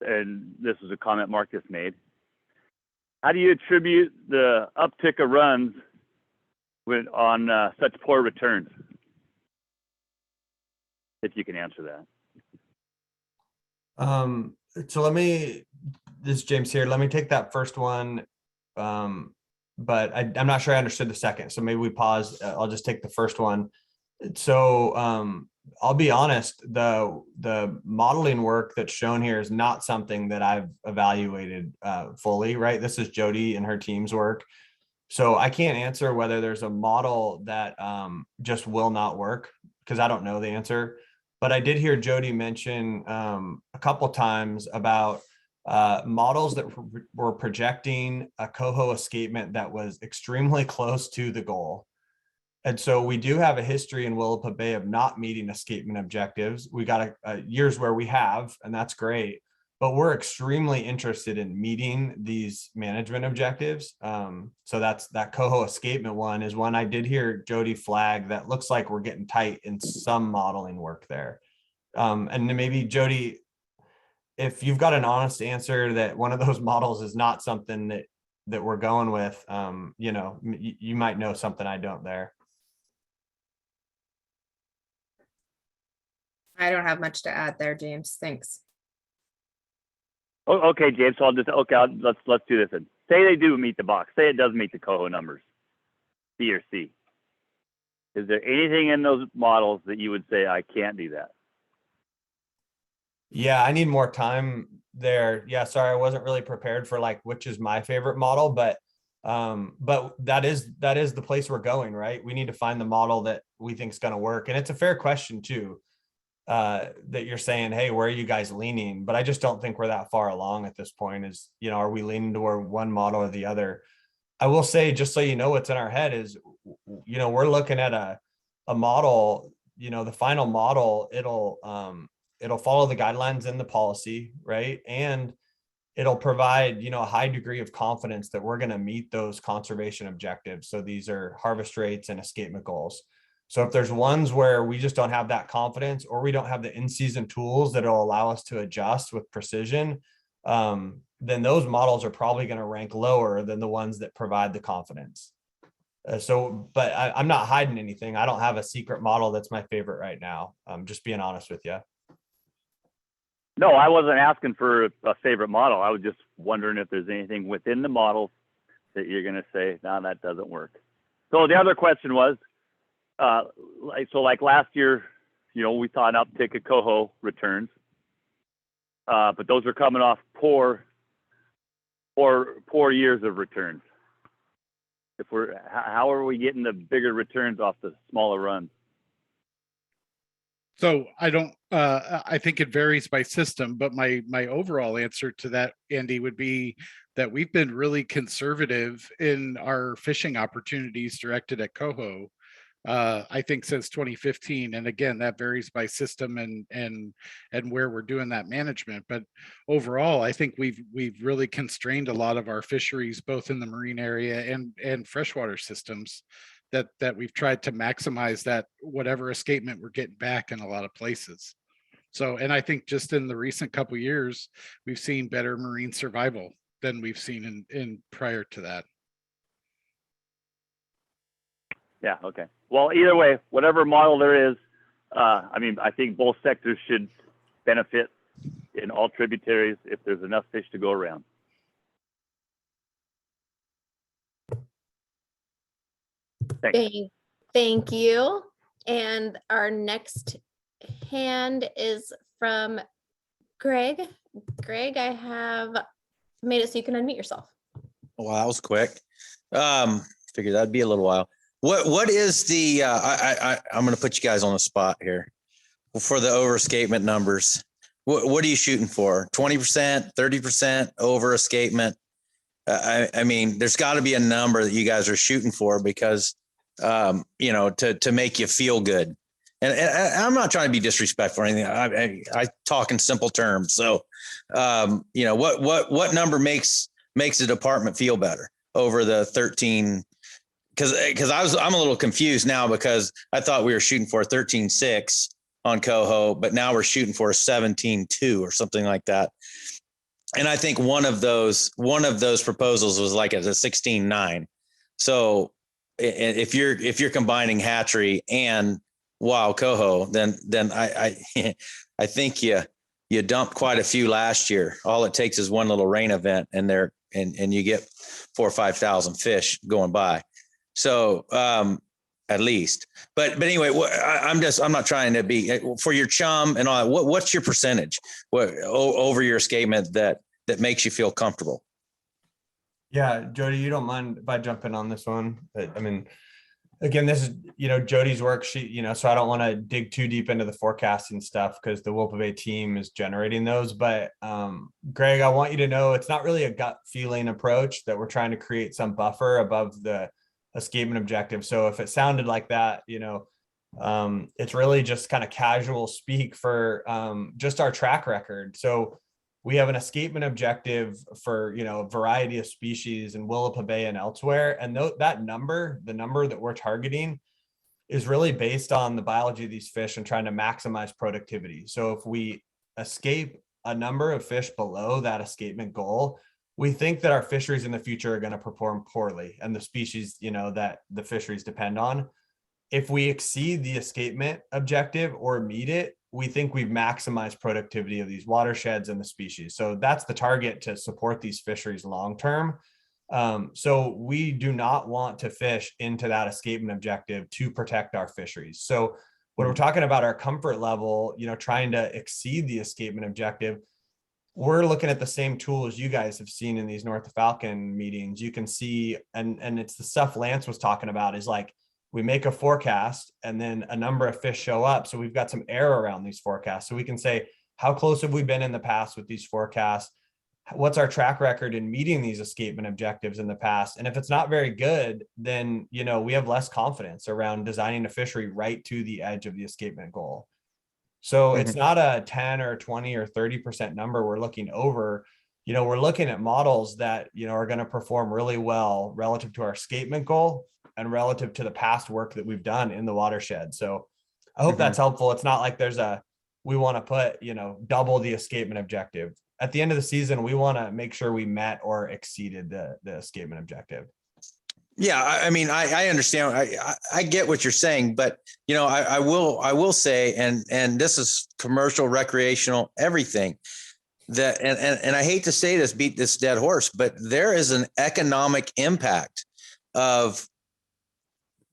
[SPEAKER 11] and this is a comment Mark just made, how do you attribute the uptick of runs on such poor returns? If you can answer that.
[SPEAKER 8] So this is James here. Let me take that first one. But I'm not sure I understood the second. So maybe we pause. I'll just take the first one. So I'll be honest, the modeling work that's shown here is not something that I've evaluated fully, right? This is Jody and her team's work. So I can't answer whether there's a model that just will not work, because I don't know the answer. But I did hear Jody mention a couple times about models that were projecting a coho escapement that was extremely close to the goal. And so we do have a history in Willapa Bay of not meeting escapement objectives. We got years where we have, and that's great. But we're extremely interested in meeting these management objectives. So that coho escapement one is one I did hear Jody flag that looks like we're getting tight in some modeling work there. And then maybe Jody, if you've got an honest answer that one of those models is not something that we're going with, you know, you might know something I don't there.
[SPEAKER 2] I don't have much to add there, James. Thanks.
[SPEAKER 11] Oh, okay, James. So let's do this. Then. Say they do meet the box. Say it does meet the Coho numbers, B or C. Is there anything in those models that you would say I can't do that?
[SPEAKER 8] Yeah, I need more time there. Yeah, sorry, I wasn't really prepared for like which is my favorite model, but that is the place we're going, right? We need to find the model that we think is going to work, and it's a fair question too. That you're saying, hey, where are you guys leaning? But I just don't think we're that far along at this point. Is, you know, are we leaning toward one model or the other? I will say, just so you know, what's in our head is, you know, we're looking at a model, you know, the final model, it'll follow the guidelines in the policy, right? And it'll provide, you know, a high degree of confidence that we're going to meet those conservation objectives. So these are harvest rates and escapement goals. So if there's ones where we just don't have that confidence, or we don't have the in-season tools that'll allow us to adjust with precision, then those models are probably going to rank lower than the ones that provide the confidence. But I'm not hiding anything. I don't have a secret model that's my favorite right now. I'm just being honest with you.
[SPEAKER 11] No, I wasn't asking for a favorite model. I was just wondering if there's anything within the models that you're going to say, no, that doesn't work. So the other question was, like last year, you know, we saw an uptick of coho returns, but those are coming off poor years of returns. How are we getting the bigger returns off the smaller runs?
[SPEAKER 6] So I think it varies by system, but my overall answer to that, Andy, would be that we've been really conservative in our fishing opportunities directed at coho. I think since 2015, and again, that varies by system and where we're doing that management. But overall, I think we've really constrained a lot of our fisheries, both in the marine area and freshwater systems, that we've tried to maximize that whatever escapement we're getting back in a lot of places. So, and I think just in the recent couple of years, we've seen better marine survival than we've seen in prior to that.
[SPEAKER 11] Yeah, okay. Well, either way, whatever model there is, I mean, I think both sectors should benefit in all tributaries if there's enough fish to go around. Thanks.
[SPEAKER 3] Thank you. And our next hand is from Greg. Greg, I have made it so you can unmute yourself.
[SPEAKER 7] Well, that was quick. Figured that'd be a little while. What is the I'm going to put you guys on the spot here for the over escapement numbers. What are you shooting for? 20%, 30% over escapement? I mean, there's got to be a number that you guys are shooting for because, you know, to make you feel good. And I'm not trying to be disrespectful or anything. I talk in simple terms. So, you know, what number makes the department feel better over the 13? Because I'm a little confused now because I thought we were shooting for a 13.6 on coho, but now we're shooting for a 17.2 or something like that. And I think one of those proposals was like a 16.9. So if you're combining hatchery and wild coho, then I think you dumped quite a few last year. All it takes is one little rain event and you get 4,000 or 5,000 fish going by. So at least, but anyway, I'm not trying to be for your chum and all that. What's your percentage over your escapement that makes you feel comfortable?
[SPEAKER 8] Yeah, Jody, you don't mind if I jump in on this one? I mean, again, this is, you know, Jody's worksheet, you know, so I don't want to dig too deep into the forecasting stuff because the Willapa Bay team is generating those. But Greg, I want you to know it's not really a gut feeling approach that we're trying to create some buffer above the escapement objective. So if it sounded like that, you know, it's really just kind of casual speak for just our track record. So we have an escapement objective for, you know, a variety of species in Willapa Bay and elsewhere. And that number, the number that we're targeting, is really based on the biology of these fish and trying to maximize productivity. So if we escape a number of fish below that escapement goal, we think that our fisheries in the future are going to perform poorly, and the species, you know, that the fisheries depend on. If we exceed the escapement objective or meet it, we think we've maximized productivity of these watersheds and the species. So that's the target to support these fisheries long-term. So we do not want to fish into that escapement objective to protect our fisheries. So when we're talking about our comfort level, you know, trying to exceed the escapement objective, we're looking at the same tools you guys have seen in these North of Falcon meetings. You can see, and it's the stuff Lance was talking about, is like, we make a forecast and then a number of fish show up. So we've got some error around these forecasts. So we can say, how close have we been in the past with these forecasts? What's our track record in meeting these escapement objectives in the past? And if it's not very good, then, you know, we have less confidence around designing a fishery right to the edge of the escapement goal. So it's not a 10 or 20 or 30% number we're looking over. You know, we're looking at models that, you know, are going to perform really well relative to our escapement goal and relative to the past work that we've done in the watershed. So I hope that's helpful. It's not like we want to put, you know, double the escapement objective. At the end of the season, we want to make sure we met or exceeded the escapement objective.
[SPEAKER 7] Yeah, I mean, I understand. I get what you're saying, but you know, I will say, and this is commercial, recreational, everything. That and I hate to say this, beat this dead horse, but there is an economic impact of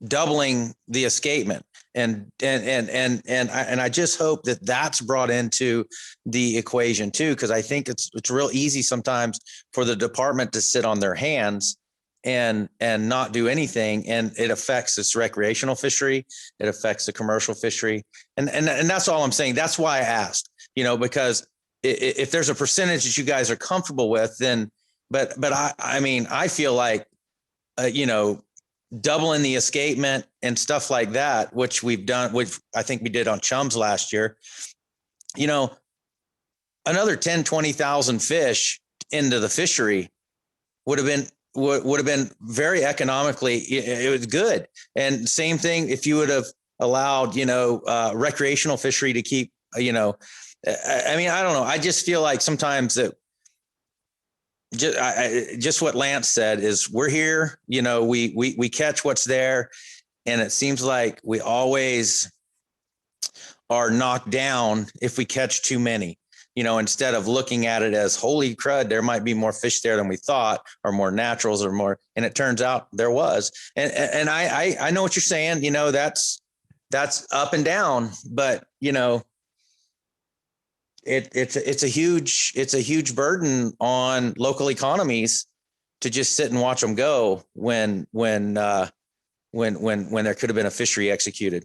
[SPEAKER 7] doubling the escapement, and I just hope that that's brought into the equation too, because I think it's real easy sometimes for the department to sit on their hands and not do anything, and it affects this recreational fishery, it affects the commercial fishery, and that's all I'm saying. That's why I asked, you know, because if there's a percentage that you guys are comfortable with, then but I mean, I feel like you know, doubling the escapement and stuff like that, which we've done, which I think we did on Chums last year, you know, another 10-20,000 fish into the fishery would have been very economically, it was good. And same thing if you would have allowed, you know, recreational fishery to keep, you know, I mean, I don't know. I just feel like sometimes that just what Lance said is, we're here, you know, we catch what's there. And it seems like we always are knocked down if we catch too many, you know, instead of looking at it as, holy crud, there might be more fish there than we thought, or more naturals or more. And it turns out there was. And I know what you're saying, you know, that's up and down, but you know, it's a huge burden on local economies to just sit and watch them go when there could have been a fishery executed.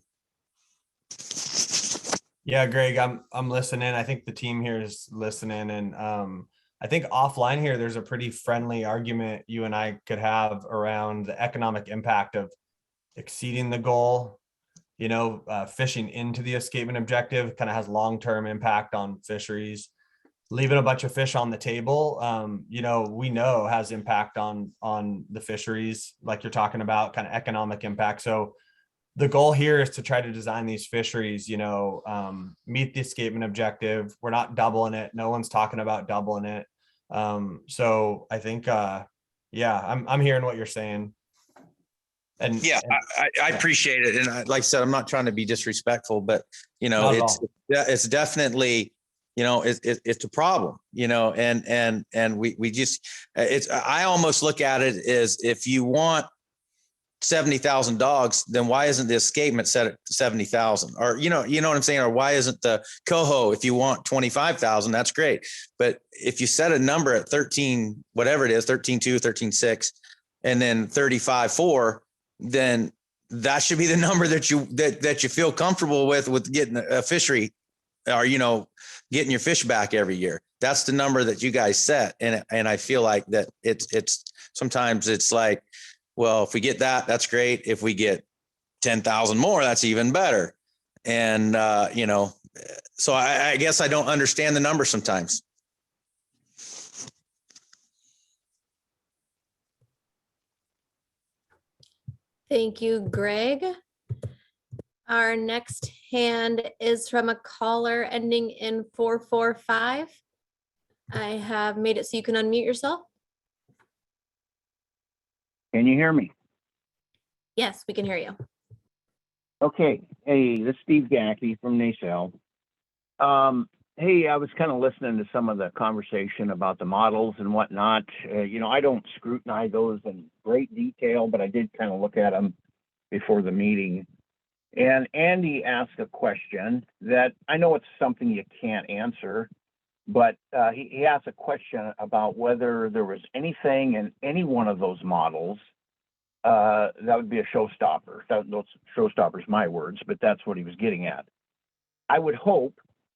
[SPEAKER 8] Yeah, Greg, I'm listening. I think the team here is listening, and I think offline here, there's a pretty friendly argument you and I could have around the economic impact of exceeding the goal. You know, fishing into the escapement objective kind of has long-term impact on fisheries. Leaving a bunch of fish on the table, you know, we know has impact on the fisheries, like you're talking about, kind of economic impact. So the goal here is to try to design these fisheries, you know, meet the escapement objective. We're not doubling it. No one's talking about doubling it. So I think, yeah, I'm hearing what you're saying. And
[SPEAKER 7] yeah, I appreciate it. And like I said, I'm not trying to be disrespectful, but you know, it's definitely, you know, it's a problem, you know, and we just, I almost look at it as, if you want 70,000 dogs, then why isn't the escapement set at 70,000? Or, you know what I'm saying? Or why isn't the coho, if you want 25,000, that's great. But if you set a number at 13, whatever it is, 13.2, 13.6, and then 35.4, then that should be the number that you feel comfortable with getting a fishery, or, you know, getting your fish back every year. That's the number that you guys set. And I feel like that it's sometimes it's like, well, if we get that, that's great. If we get 10,000 more, that's even better. And, you know, so I guess I don't understand the number sometimes.
[SPEAKER 3] Thank you, Greg. Our next hand is from a caller ending in 445. I have made it so you can unmute yourself.
[SPEAKER 12] Can you hear me?
[SPEAKER 3] Yes, we can hear you.
[SPEAKER 12] Okay. Hey, this is Steve Gackey from Nacelle. Hey, I was kind of listening to some of the conversation about the models and whatnot. I don't scrutinize those in great detail, but I did kind of look at them before the meeting. And Andy asked a question that I know it's something you can't answer, but he asked a question about whether there was anything in any one of those models that would be a showstopper. Those showstoppers, my words, but that's what he was getting at. I would hope,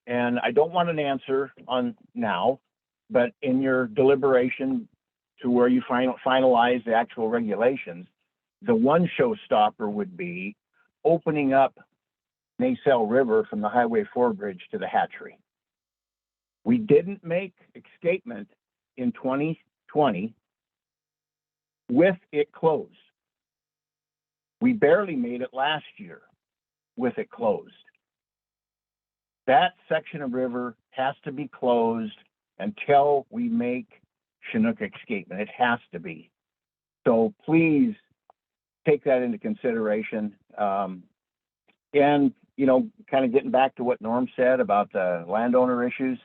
[SPEAKER 12] and I don't want an answer on now, but in your deliberation to where you finalize the actual regulations, the one showstopper would be opening up Nacelle River from the Highway 4 bridge to the hatchery. We didn't make escapement in 2020 with it closed. We barely made it last year with it closed. That section of river has to be closed until we make Chinook escapement. It has to be. So please take that into consideration. And, kind of getting back to what Norm said about the landowner issues,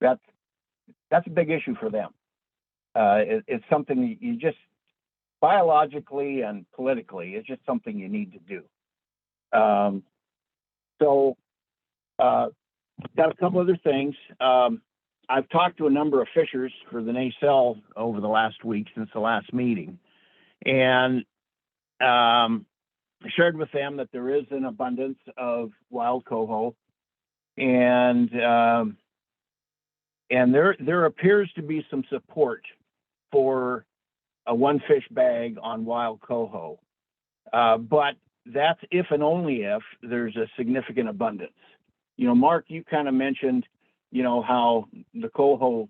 [SPEAKER 12] that's a big issue for them. It's something that you just biologically and politically, it's just something you need to do. Got a couple other things. I've talked to a number of fishers for the Nacelle over the last week since the last meeting, and I shared with them that there is an abundance of wild coho, and there appears to be some support for a one fish bag on wild coho, but that's if and only if there's a significant abundance. Mark, you kind of mentioned, how the coho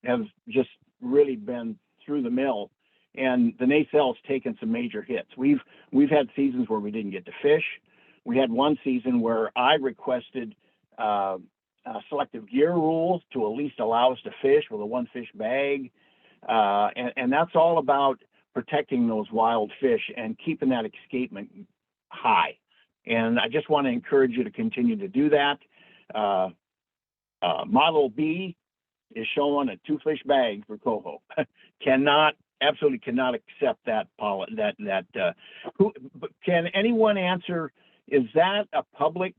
[SPEAKER 12] has just really been through the mill, and the Nacelle's taken some major hits. We've had seasons where we didn't get to fish. We had one season where I requested selective gear rules to at least allow us to fish with a one fish bag, and that's all about protecting those wild fish and keeping that escapement high. And I just want to encourage you to continue to do that. Model B is showing a 2-fish bag for coho. Absolutely cannot accept that. Can anyone answer, is that a public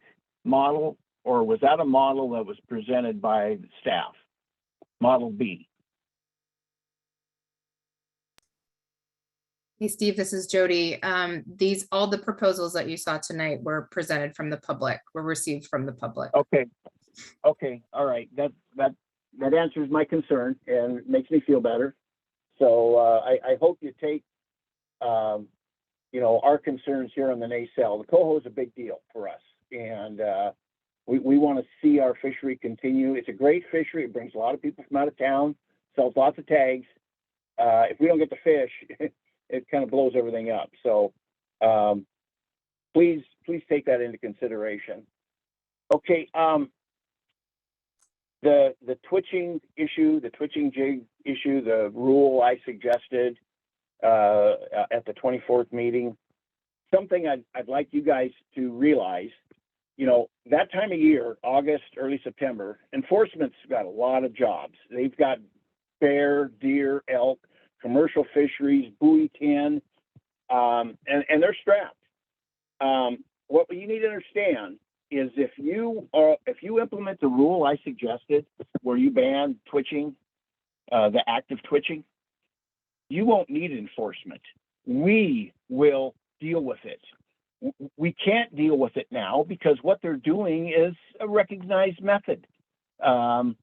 [SPEAKER 12] model or was that a model that was presented by staff? Model B.
[SPEAKER 2] Hey, Steve, this is Jody. All the proposals that you saw tonight were presented from the public, were received from the public.
[SPEAKER 12] Okay. All right. That answers my concern and makes me feel better. So I hope you take, our concerns here on the Nacelle. The coho is a big deal for us, and we want to see our fishery continue. It's a great fishery. It brings a lot of people from out of town, sells lots of tags. If we don't get to fish, it kind of blows everything up. So please take that into consideration. Okay. The twitching issue, the twitching jig issue, the rule I suggested at the 24th meeting, something I'd like you guys to realize, that time of year, August, early September, enforcement's got a lot of jobs. They've got bear, deer, elk, commercial fisheries, buoy tin, and they're strapped. What you need to understand is if you implement the rule I suggested, where you ban twitching, the active twitching, you won't need enforcement. We will deal with it. We can't deal with it now because what they're doing is a recognized method. I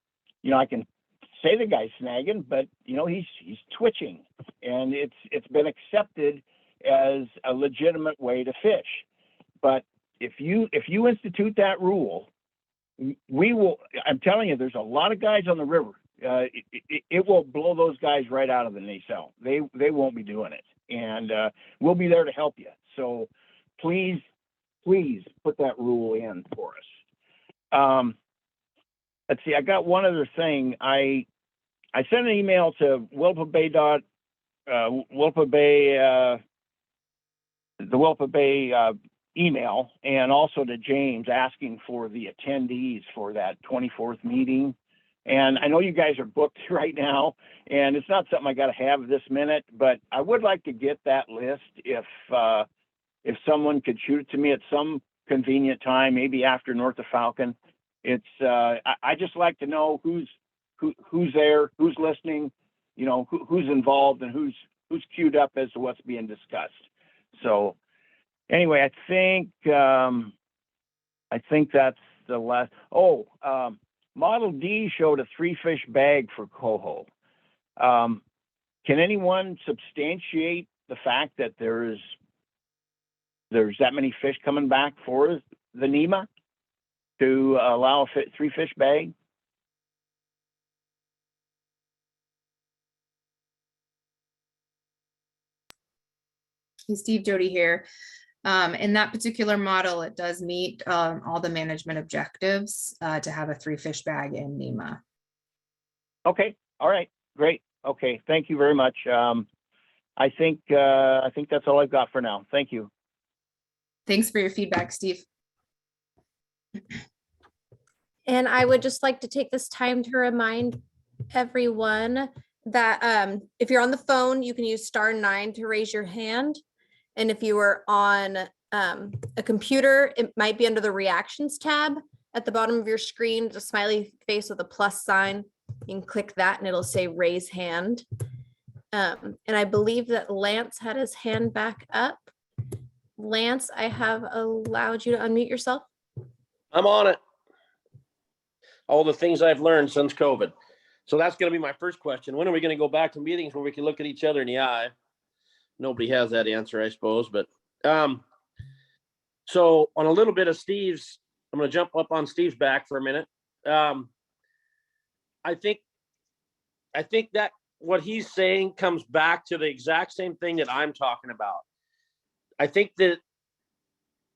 [SPEAKER 12] can say the guy's snagging, but he's twitching, and it's been accepted as a legitimate way to fish. But if you institute that rule, we will. I'm telling you, there's a lot of guys on the river. It will blow those guys right out of the Nacelle. They won't be doing it, and we'll be there to help you. So please put that rule in for us. Let's see. I got one other thing. I I sent an email to Willapa Bay Willapa Bay, the Willapa Bay email, and also to James asking for the attendees for that 24th meeting. And I know you guys are booked right now, and it's not something I got to have this minute, but I would like to get that list if someone could shoot it to me at some convenient time, maybe after north of Falcon. It's I just like to know who's there, who's listening, you know, who's involved, and who's queued up as to what's being discussed. So anyway, I think that's the last. Oh, Model D showed a 3-fish bag for Coho. Can anyone substantiate the fact that there's that many fish coming back for the NEMA to allow a 3-fish bag?
[SPEAKER 2] Hey, Steve, Jody here. In that particular model, it does meet all the management objectives to have a 3-fish bag in NEMA.
[SPEAKER 12] Okay, all right, great. Okay, thank you very much. I think that's all I've got for now. Thank you.
[SPEAKER 2] Thanks for your feedback, Steve.
[SPEAKER 3] And I would just like to take this time to remind everyone that if you're on the phone, you can use *9 to raise your hand. And if you are on a computer, it might be under the reactions tab at the bottom of your screen, the smiley face with a plus sign. You can click that and it'll say raise hand. And I believe that Lance had his hand back up. Lance, I have allowed you to unmute yourself.
[SPEAKER 10] I'm on it. All the things I've learned since COVID. So that's going to be my first question. When are we going to go back to meetings where we can look at each other in the eye? Nobody has that answer, I suppose. But so on a little bit of Steve's, I'm going to jump up on Steve's back for a minute. I think that what he's saying comes back to the exact same thing that I'm talking about. I think that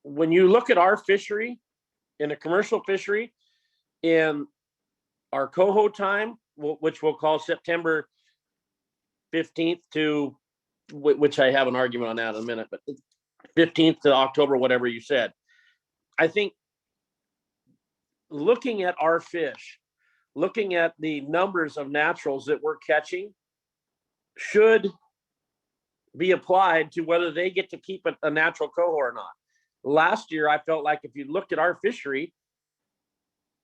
[SPEAKER 10] when you look at our fishery, in a commercial fishery, in our coho time, which we'll call September 15th to, which I have an argument on that in a minute, but 15th to October, whatever you said. I think looking at our fish, looking at the numbers of naturals that we're catching should be applied to whether they get to keep a natural coho or not. Last year, I felt like if you looked at our fishery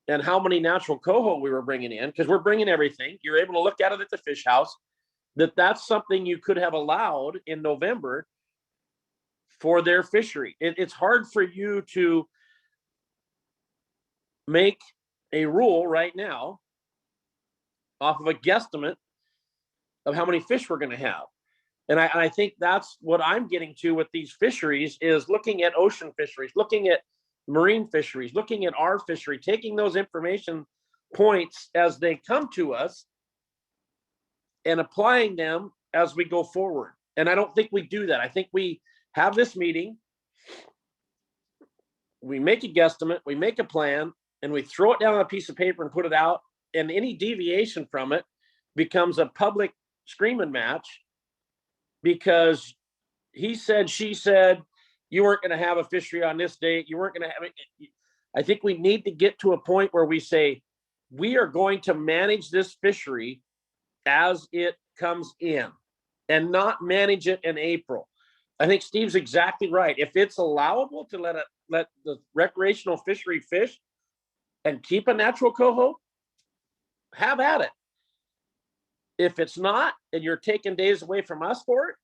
[SPEAKER 10] and how many natural coho we were bringing in, because we're bringing everything, you're able to look at it at the fish house, that's something you could have allowed in November for their fishery. It's hard for you to make a rule right now off of a guesstimate of how many fish we're going to have. And I think that's what I'm getting to with these fisheries, is looking at ocean fisheries, looking at marine fisheries, looking at our fishery, taking those information points as they come to us and applying them as we go forward. And I don't think we do that. I think we have this meeting, we make a guesstimate, we make a plan, and we throw it down on a piece of paper and put it out. And any deviation from it becomes a public screaming match, because he said, she said, you weren't going to have a fishery on this date. You weren't going to have it. I think we need to get to a point where we say, we are going to manage this fishery as it comes in and not manage it in April. I think Steve's exactly right. If it's allowable to let the recreational fishery fish and keep a natural coho, have at it. If it's not, and you're taking days away from us for it,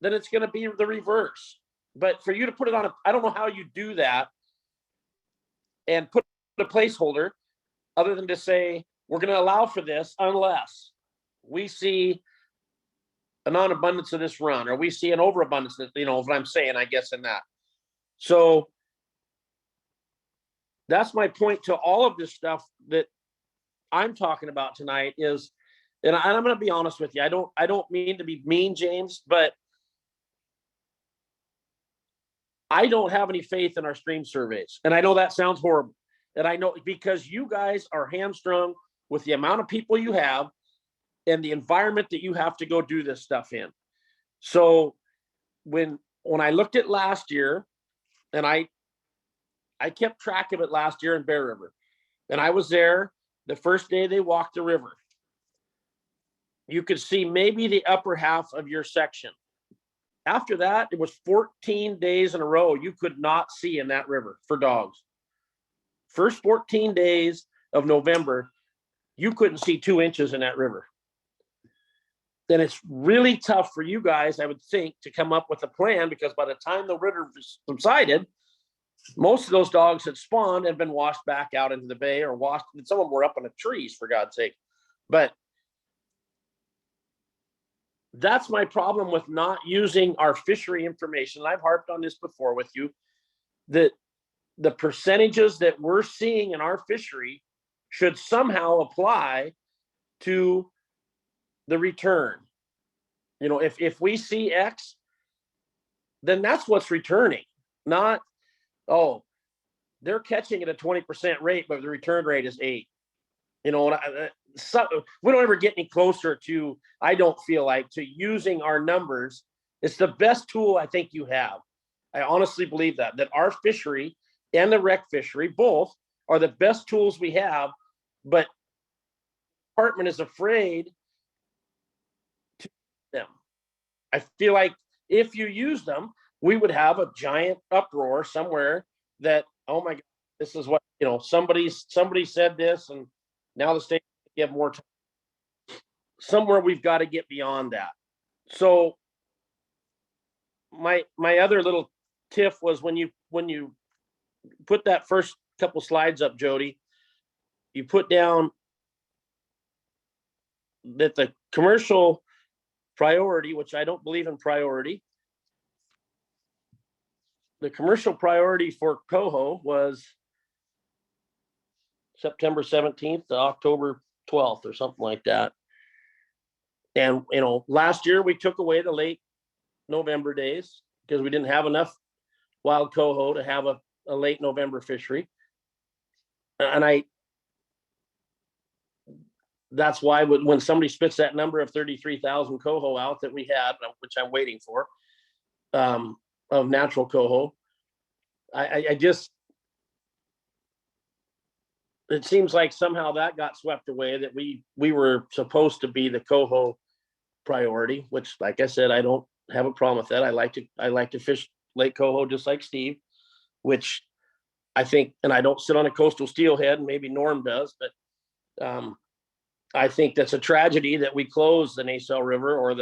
[SPEAKER 10] then it's going to be the reverse. But for you to put it on I don't know how you do that and put a placeholder other than to say, we're going to allow for this unless we see a non-abundance of this run, or we see an overabundance, you know what I'm saying, I guess, in that. So that's my point to all of this stuff that I'm talking about tonight is, and I'm going to be honest with you, I don't mean to be mean, James, but I don't have any faith in our stream surveys. And I know that sounds horrible. And I know, because you guys are hamstrung with the amount of people you have, and the environment that you have to go do this stuff in. So when I looked at last year, and I kept track of it last year in Bear River, and I was there the first day they walked the river. You could see maybe the upper half of your section. After that, it was 14 days in a row you could not see in that river for dogs. First 14 days of November, you couldn't see 2 inches in that river. Then it's really tough for you guys, I would think, to come up with a plan, because by the time the river subsided, most of those dogs had spawned and been washed back out into the bay, or washed, and some of them were up in the trees, for God's sake. But that's my problem with not using our fishery information. I've harped on this before with you, that the percentages that we're seeing in our fishery should somehow apply to the return. You know, if we see X, then that's what's returning, not, oh, they're catching at a 20% rate, but the return rate is 8. You know, so we don't ever get any closer to, I don't feel like, to using our numbers. It's the best tool I think you have. I honestly believe that our fishery and the rec fishery both are the best tools we have, but the department is afraid to use them. I feel like if you use them, we would have a giant uproar somewhere that, oh my God, this is what, you know, somebody said this, and now the state give more time. Somewhere we've got to get beyond that. So my other little tiff was when you put that first couple slides up, Jody, you put down that the commercial priority, which I don't believe in priority, the commercial priority for Coho was September 17th to October 12th or something like that. And, you know, last year we took away the late November days because we didn't have enough wild coho to have a late November fishery. And that's why when somebody spits that number of 33,000 coho out that we had, which I'm waiting for, of natural coho, I just, it seems like somehow that got swept away, that we were supposed to be the coho priority, which, like I said, I don't have a problem with that. I like to fish lake coho just like Steve, which I think, and I don't sit on a coastal steelhead, maybe Norm does, but I think that's a tragedy that we closed the Nasell River, or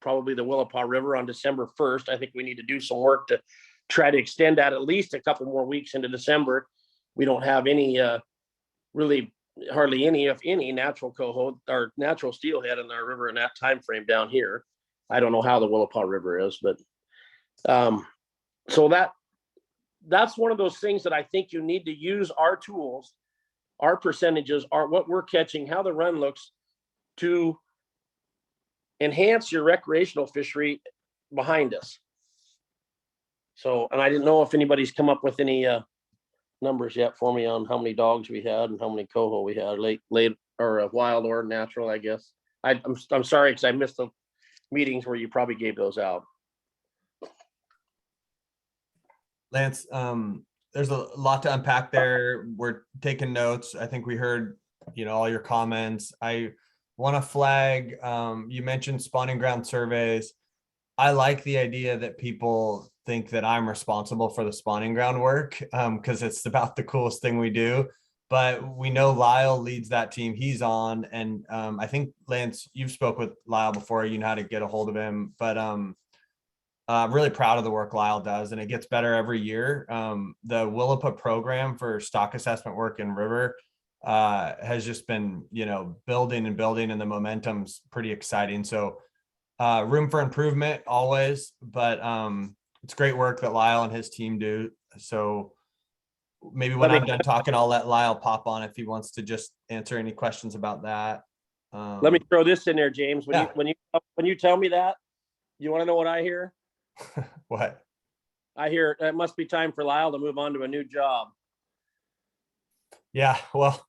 [SPEAKER 10] probably the Willapa River, on December 1st. I think we need to do some work to try to extend that at least a couple more weeks into December. We don't have any really hardly any, if any, natural coho or natural steelhead in our river in that time frame down here. I don't know how the Willapa River is, but so that's one of those things that I think you need to use our tools, our percentages, are what we're catching, how the run looks, to enhance your recreational fishery behind us. So, and I didn't know if anybody's come up with any numbers yet for me on how many dogs we had and how many coho we had, late or wild or natural, I guess. I'm sorry, because I missed the meetings where you probably gave those out.
[SPEAKER 8] Lance, there's a lot to unpack there. We're taking notes. I think we heard, all your comments. I want to flag, you mentioned spawning ground surveys. I like the idea that people think that I'm responsible for the spawning ground work, because it's about the coolest thing we do. But we know Lyle leads that team he's on. And I think, Lance, you've spoke with Lyle before, you know how to get a hold of him. But I'm really proud of the work Lyle does, and it gets better every year. The Willapa program for stock assessment work in river has just been, building and building, and the momentum's pretty exciting. So room for improvement always, but it's great work that Lyle and his team do. So maybe when I'm done talking, I'll let Lyle pop on if he wants to just answer any questions about that.
[SPEAKER 10] Let me throw this in there, James. When you tell me that, you want to know what I hear?
[SPEAKER 8] What?
[SPEAKER 10] I hear it must be time for Lyle to move on to a new job.
[SPEAKER 8] Yeah, well,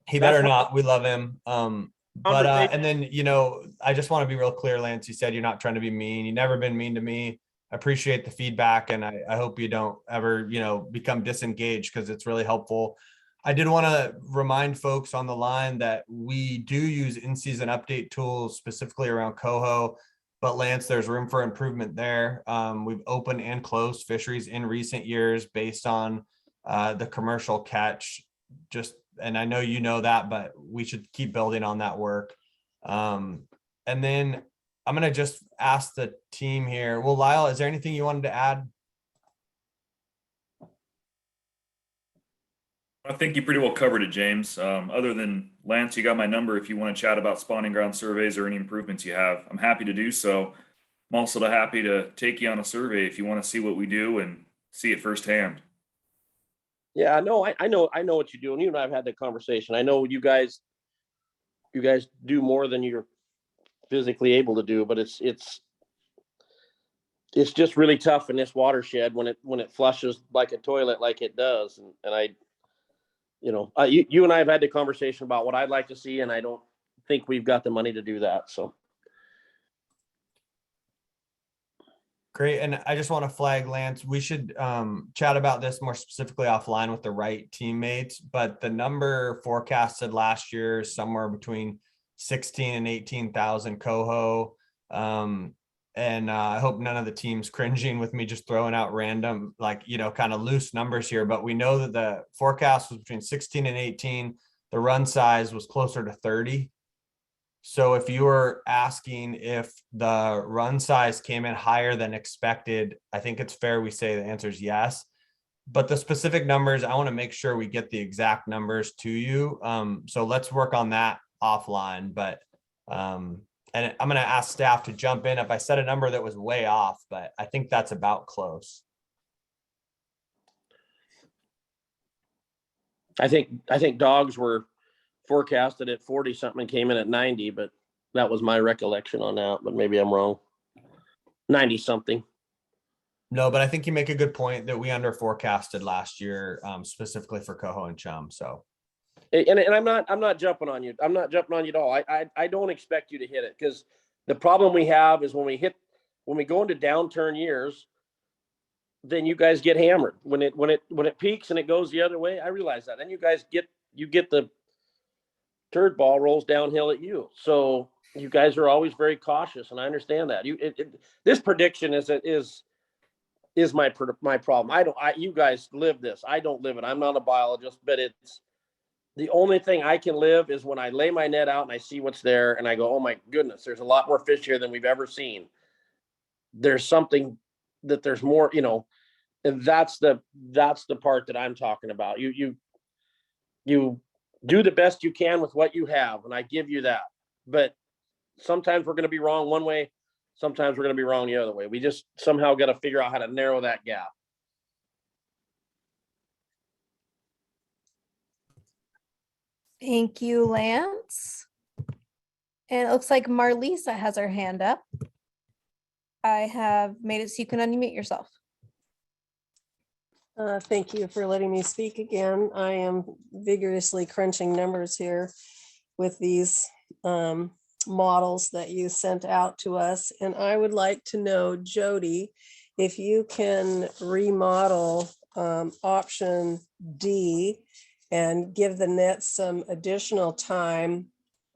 [SPEAKER 8] he better not. We love him. But,
[SPEAKER 10] Conversation.
[SPEAKER 8] and then, you know, I just want to be real clear, Lance, you said you're not trying to be mean. You've never been mean to me. I appreciate the feedback, and I hope you don't ever, you know, become disengaged, because it's really helpful. I did want to remind folks on the line that we do use in-season update tools specifically around coho, but Lance, there's room for improvement there. We've opened and closed fisheries in recent years based on the commercial catch. And I know you know that, but we should keep building on that work. And then I'm going to just ask the team here. Well, Lyle, is there anything you wanted to add?
[SPEAKER 13] I think you pretty well covered it, James. Other than Lance, you got my number if you want to chat about spawning ground surveys or any improvements you have. I'm happy to do so. I'm also happy to take you on a survey if you want to see what we do and see it firsthand.
[SPEAKER 10] Yeah, I know what you do, and you and I have had that conversation. I know you guys do more than you're physically able to do, but it's just really tough in this watershed when it flushes like a toilet, like it does. And I, you know, you and I have had the conversation about what I'd like to see, and I don't think we've got the money to do that. So.
[SPEAKER 8] Great. And I just want to flag, Lance, we should chat about this more specifically offline with the right teammates, but the number forecasted last year is somewhere between 16 and 18,000 coho. And I hope none of the teams cringing with me just throwing out random, like, you know, kind of loose numbers here, but we know that the forecast was between 16 and 18. The run size was closer to 30. So if you were asking if the run size came in higher than expected, I think it's fair we say the answer is yes. But the specific numbers, I want to make sure we get the exact numbers to you. So let's work on that offline. But and I'm going to ask staff to jump in if I said a number that was way off, but I think that's about close.
[SPEAKER 10] I think dogs were forecasted at 40 something and came in at 90, but that was my recollection on that, but maybe I'm wrong. 90 something.
[SPEAKER 8] No, but I think you make a good point that we under forecasted last year, specifically for coho and chum. So,
[SPEAKER 10] and I'm not jumping on you. I'm not jumping on you at all. I don't expect you to hit it, because the problem we have is when we go into downturn years, then you guys get hammered. When it peaks and it goes the other way, I realize that. Then you guys get the turd ball rolls downhill at you. So you guys are always very cautious, and I understand that. This prediction is my problem. You guys live this. I don't live it. I'm not a biologist, but it's the only thing I can live is when I lay my net out and I see what's there and I go, oh my goodness, there's a lot more fish here than we've ever seen. There's something that there's more, you know, and that's the part that I'm talking about. You do the best you can with what you have, and I give you that. But sometimes we're going to be wrong one way, sometimes we're going to be wrong the other way. We just somehow got to figure out how to narrow that gap.
[SPEAKER 3] Thank you, Lance. And it looks like Marlisa has her hand up. I have made it so you can unmute yourself.
[SPEAKER 9] Thank you for letting me speak again. I am vigorously crunching numbers here with these models that you sent out to us. And I would like to know, Jody, if you can remodel option D and give the net some additional time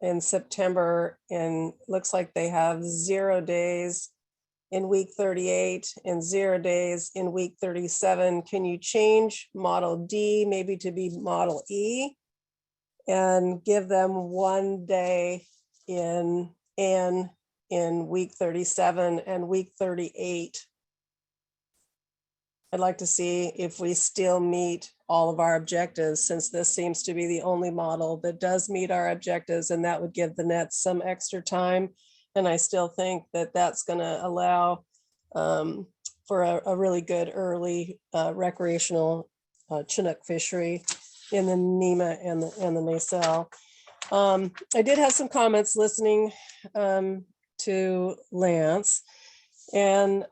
[SPEAKER 9] in September. And looks like they have 0 days in week 38 and 0 days in week 37. Can you change model D maybe to be model E and give them 1 day in week 37 and week 38? I'd like to see if we still meet all of our objectives, since this seems to be the only model that does meet our objectives, and that would give the nets some extra time. And I still think that that's going to allow for a really good early recreational Chinook fishery in the Nema and the Nacelle. I did have some comments listening to Lance, and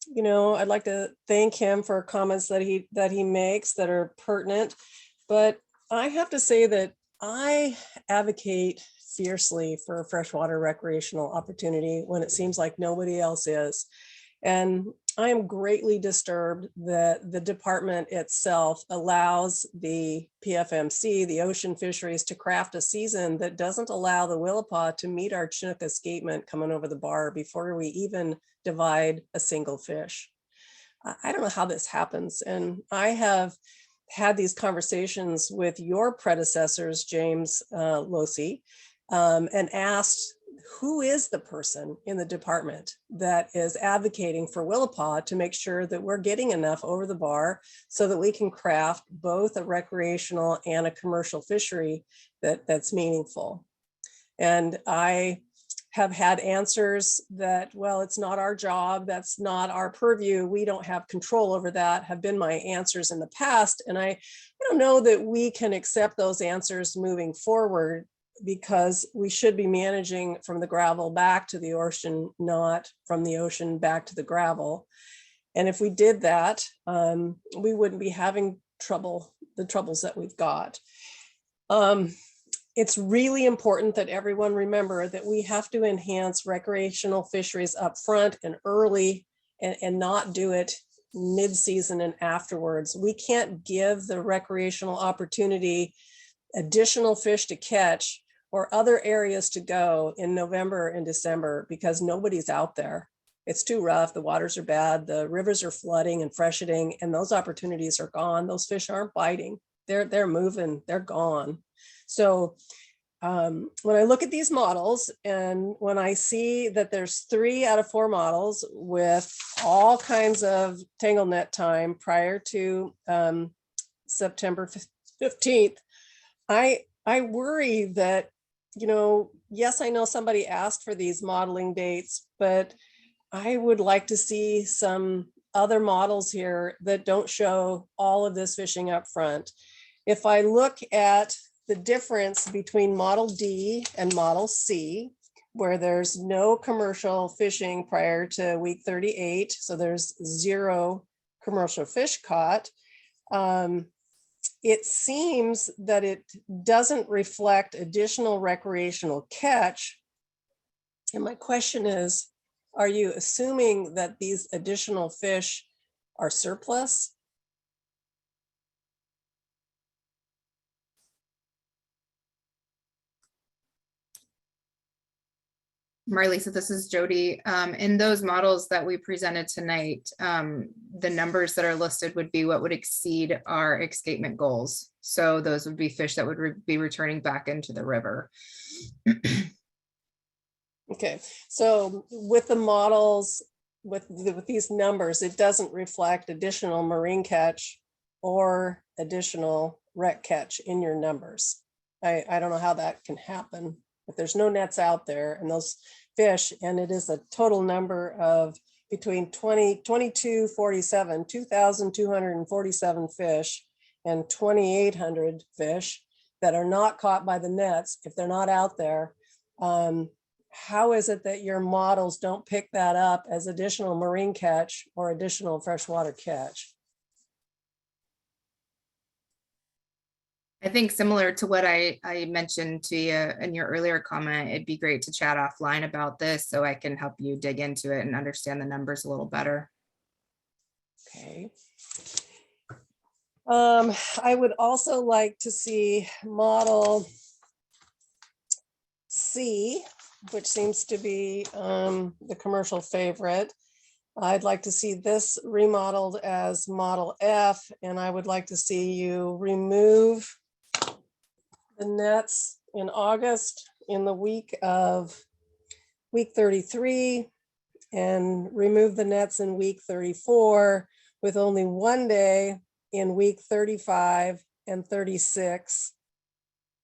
[SPEAKER 9] you know, I'd like to thank him for comments that he makes that are pertinent. But I have to say that I advocate fiercely for freshwater recreational opportunity when it seems like nobody else is. And I am greatly disturbed that the department itself allows the PFMC, the ocean fisheries, to craft a season that doesn't allow the Willapa to meet our Chinook escapement coming over the bar before we even divide a single fish. I don't know how this happens. And I have had these conversations with your predecessors, James Losi, and asked, who is the person in the department that is advocating for Willapa to make sure that we're getting enough over the bar so that we can craft both a recreational and a commercial fishery that's meaningful? And I have had answers that, well, it's not our job, that's not our purview, we don't have control over that, have been my answers in the past. And I don't know that we can accept those answers moving forward, because we should be managing from the gravel back to the ocean, not from the ocean back to the gravel. And if we did that, we wouldn't be having the troubles that we've got. It's really important that everyone remember that we have to enhance recreational fisheries up front and early, and not do it mid-season and afterwards. We can't give the recreational opportunity additional fish to catch or other areas to go in November and December because nobody's out there. It's too rough, the waters are bad, the rivers are flooding and fresheting, and those opportunities are gone. Those fish aren't biting, they're moving, they're gone. So when I look at these models, and when I see that there's 3 out of 4 models with all kinds of tangle net time prior to September 15th, I worry that, yes, I know somebody asked for these modeling dates, but I would like to see some other models here that don't show all of this fishing up front. If I look at the difference between Model D and Model C, where there's no commercial fishing prior to week 38, so there's 0 commercial fish caught, it seems that it doesn't reflect additional recreational catch. And my question is, are you assuming that these additional fish are surplus?
[SPEAKER 2] Marlisa, this is Jody. In those models that we presented tonight, the numbers that are listed would be what would exceed our escapement goals. So those would be fish that would be returning back into the river.
[SPEAKER 9] Okay, so with the models, with these numbers, it doesn't reflect additional marine catch or additional rec catch in your numbers. I don't know how that can happen. If there's no nets out there and those fish, and it is a total number of between 2,247 fish and 2,800 fish that are not caught by the nets, if they're not out there, how is it that your models don't pick that up as additional marine catch or additional freshwater catch?
[SPEAKER 2] I think similar to what I mentioned to you in your earlier comment, it'd be great to chat offline about this so I can help you dig into it and understand the numbers a little better.
[SPEAKER 9] Okay. I would also like to see model C, which seems to be the commercial favorite. I'd like to see this remodeled as model F, and I would like to see you remove the nets in August in the week 33 and remove the nets in week 34 with only 1 day in week 35 and 36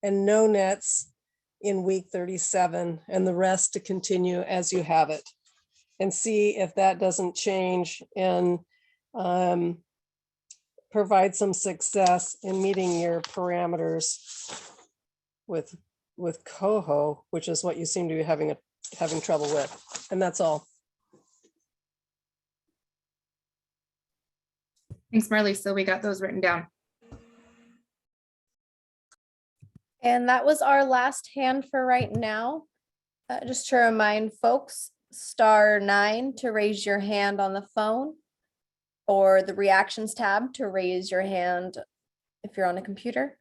[SPEAKER 9] and no nets in week 37 and the rest to continue as you have it, and see if that doesn't change and provide some success in meeting your parameters with Coho, which is what you seem to be having trouble with. And that's all.
[SPEAKER 2] Thanks, Marley. So we got those written down.
[SPEAKER 3] And that was our last hand for right now. Just to remind folks, *9 to raise your hand on the phone, or the reactions tab to raise your hand if you're on a computer.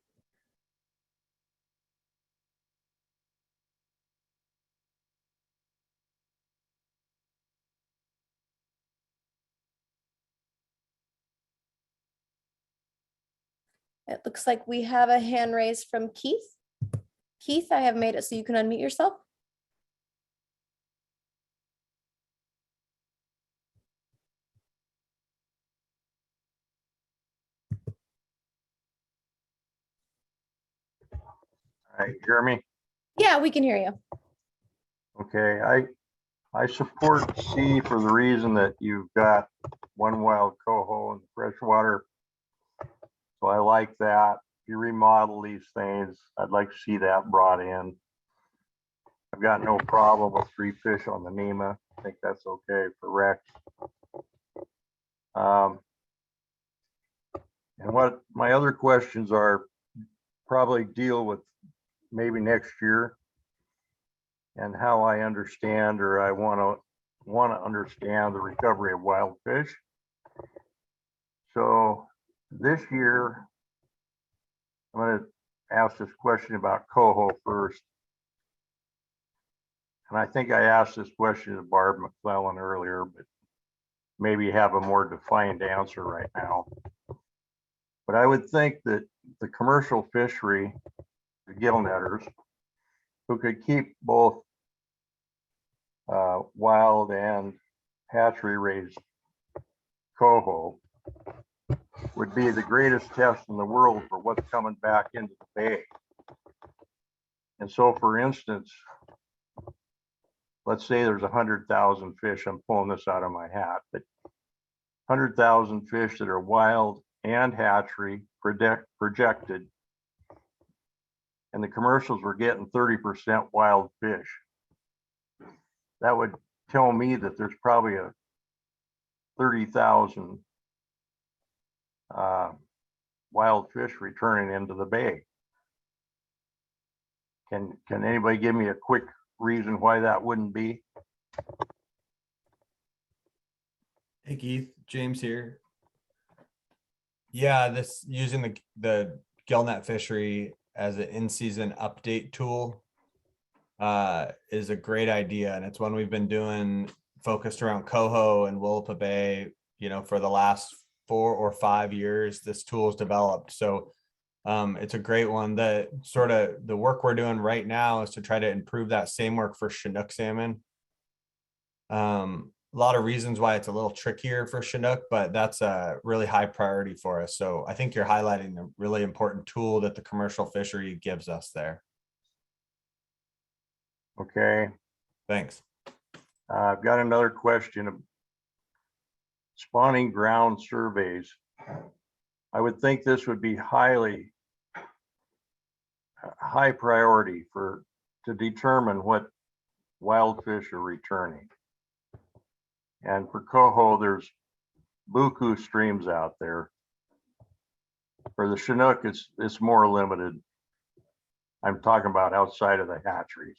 [SPEAKER 3] It looks like we have a hand raised from Keith. Keith, I have made it so you can unmute yourself.
[SPEAKER 12] All right, hear me?
[SPEAKER 3] Yeah, we can hear you.
[SPEAKER 12] Okay, I support C for the reason that you've got one wild coho in the freshwater. So I like that. If you remodel these things, I'd like to see that brought in. I've got no problem with 3 fish on the NEMA. I think that's okay for Rex. And what my other questions are probably deal with maybe next year and how I understand, or I want to understand the recovery of wild fish. So this year, I'm going to ask this question about coho first. And I think I asked this question to Barb McClellan earlier, but maybe have a more defined answer right now. But I would think that the commercial fishery, the gill netters, who could keep both wild and hatchery raised coho, would be the greatest test in the world for what's coming back into the bay. And so, for instance, let's say there's 100,000 fish, I'm pulling this out of my hat, but 100,000 fish that are wild and hatchery projected, and the commercials were getting 30% wild fish. That would tell me that there's probably a 30,000 wild fish returning into the bay. Can anybody give me a quick reason why that wouldn't be?
[SPEAKER 8] Hey Keith, James here. Yeah, this using the gillnet fishery as an in-season update tool is a great idea, and it's one we've been doing focused around coho and Willapa Bay, for the last 4 or 5 years. This tool is developed, so it's a great one. That sort of the work we're doing right now is to try to improve that same work for Chinook salmon. A lot of reasons why it's a little trickier for Chinook, but that's a really high priority for us. So I think you're highlighting a really important tool that the commercial fishery gives us there.
[SPEAKER 12] Okay.
[SPEAKER 8] Thanks.
[SPEAKER 12] I've got another question of spawning ground surveys. I would think this would be high priority to determine what wild fish are returning. And for coho, there's buku streams out there. For the Chinook, it's more limited. I'm talking about outside of the hatcheries.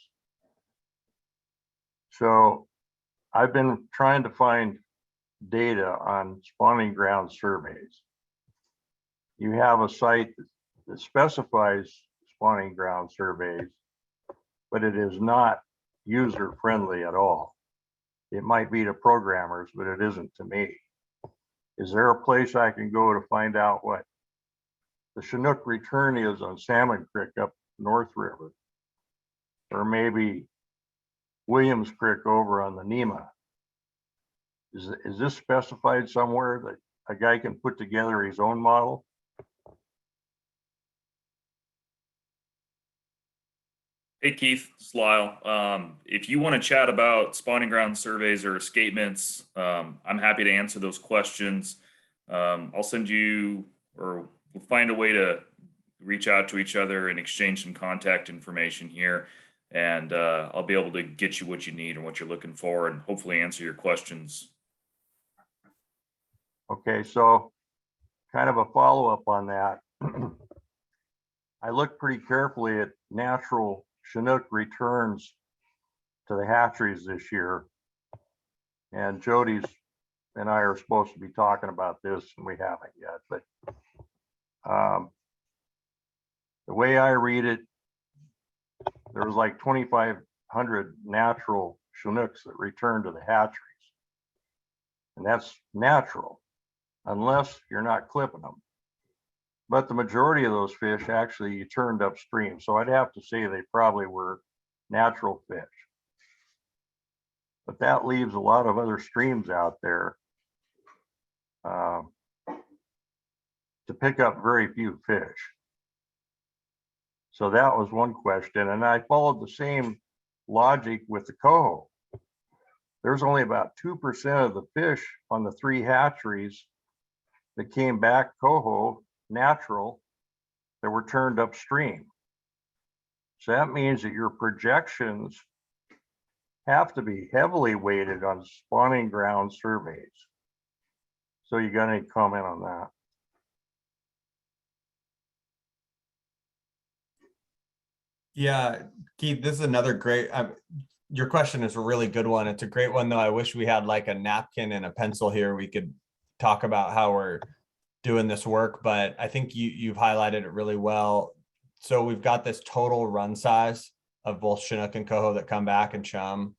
[SPEAKER 12] So I've been trying to find data on spawning ground surveys. You have a site that specifies spawning ground surveys, but it is not user friendly at all. It might be to programmers, but it isn't to me. Is there a place I can go to find out what the Chinook return is on Salmon Creek up North River? Or maybe Williams Creek over on the NEMA? Is this specified somewhere that a guy can put together his own model?
[SPEAKER 13] Hey Keith, it's Lyle. If you want to chat about spawning ground surveys or escapements, I'm happy to answer those questions. I'll send you, or we'll find a way to reach out to each other and exchange some contact information here. And I'll be able to get you what you need and what you're looking for, and hopefully answer your questions.
[SPEAKER 12] Okay, so kind of a follow-up on that.
[SPEAKER 14] I looked pretty carefully at natural Chinook returns to the hatcheries this year. And Jody's and I are supposed to be talking about this, and we haven't yet, but the way I read it, there was like 2,500 natural Chinooks that returned to the hatcheries. And that's natural, unless you're not clipping them. But the majority of those fish actually turned upstream. So I'd have to say they probably were natural fish. But that leaves a lot of other streams out there to pick up very few fish. So that was one question. And I followed the same logic with the coho. There's only about 2% of the fish on the 3 hatcheries that came back coho natural that were turned upstream. So that means that your projections have to be heavily weighted on spawning ground surveys. So you got any comment on that?
[SPEAKER 8] Yeah, Keith, this is another great, your question is a really good one. It's a great one, though. I wish we had like a napkin and a pencil here. We could talk about how we're doing this work, but I think you've highlighted it really well. So we've got this total run size of both Chinook and coho that come back and chum.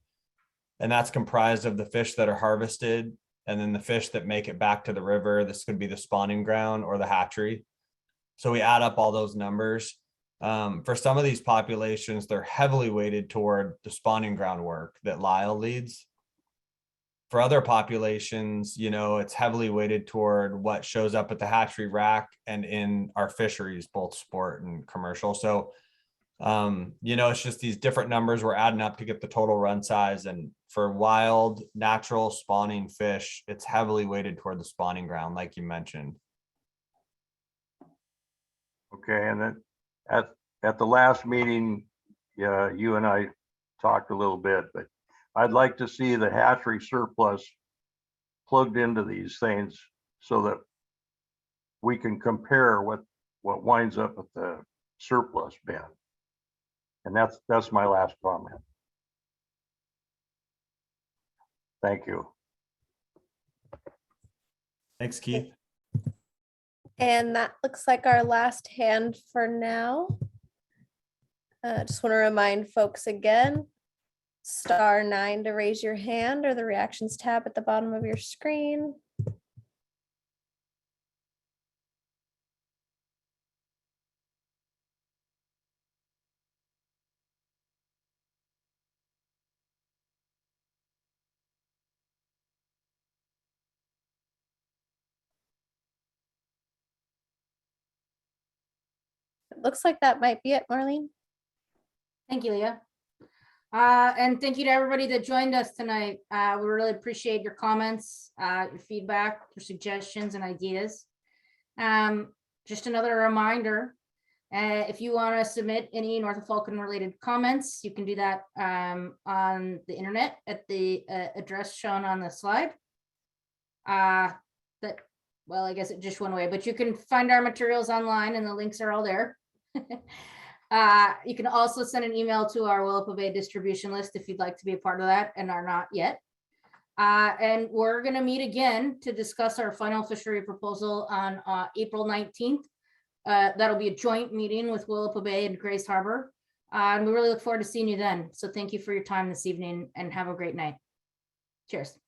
[SPEAKER 8] And that's comprised of the fish that are harvested and then the fish that make it back to the river. This could be the spawning ground or the hatchery. So we add up all those numbers. For some of these populations, they're heavily weighted toward the spawning ground work that Lyle leads. For other populations, you know, it's heavily weighted toward what shows up at the hatchery rack and in our fisheries, both sport and commercial. So, you know, it's just these different numbers we're adding up to get the total run size. And for wild, natural spawning fish, it's heavily weighted toward the spawning ground, like you mentioned.
[SPEAKER 14] Okay, and then at the last meeting, yeah, you and I talked a little bit, but I'd like to see the hatchery surplus plugged into these things so that we can compare what winds up at the surplus bin. And that's my last comment. Thank you.
[SPEAKER 8] Thanks, Keith.
[SPEAKER 3] And that looks like our last hand for now. Just want to remind folks again, *9 to raise your hand or the reactions tab at the bottom of your screen. It looks like that might be it, Marlene.
[SPEAKER 1] Thank you, Leah. And thank you to everybody that joined us tonight. We really appreciate your comments, your feedback, your suggestions and ideas. Just another reminder, if you want to submit any North Falcon related comments, you can do that on the internet at the address shown on the slide. Well, I guess it just went away, but you can find our materials online and the links are all there. You can also send an email to our Willapa Bay distribution list if you'd like to be a part of that and are not yet. And we're going to meet again to discuss our final fishery proposal on April 19th. That'll be a joint meeting with Willapa Bay and Grace Harbor. And we really look forward to seeing you then. So thank you for your time this evening and have a great night. Cheers.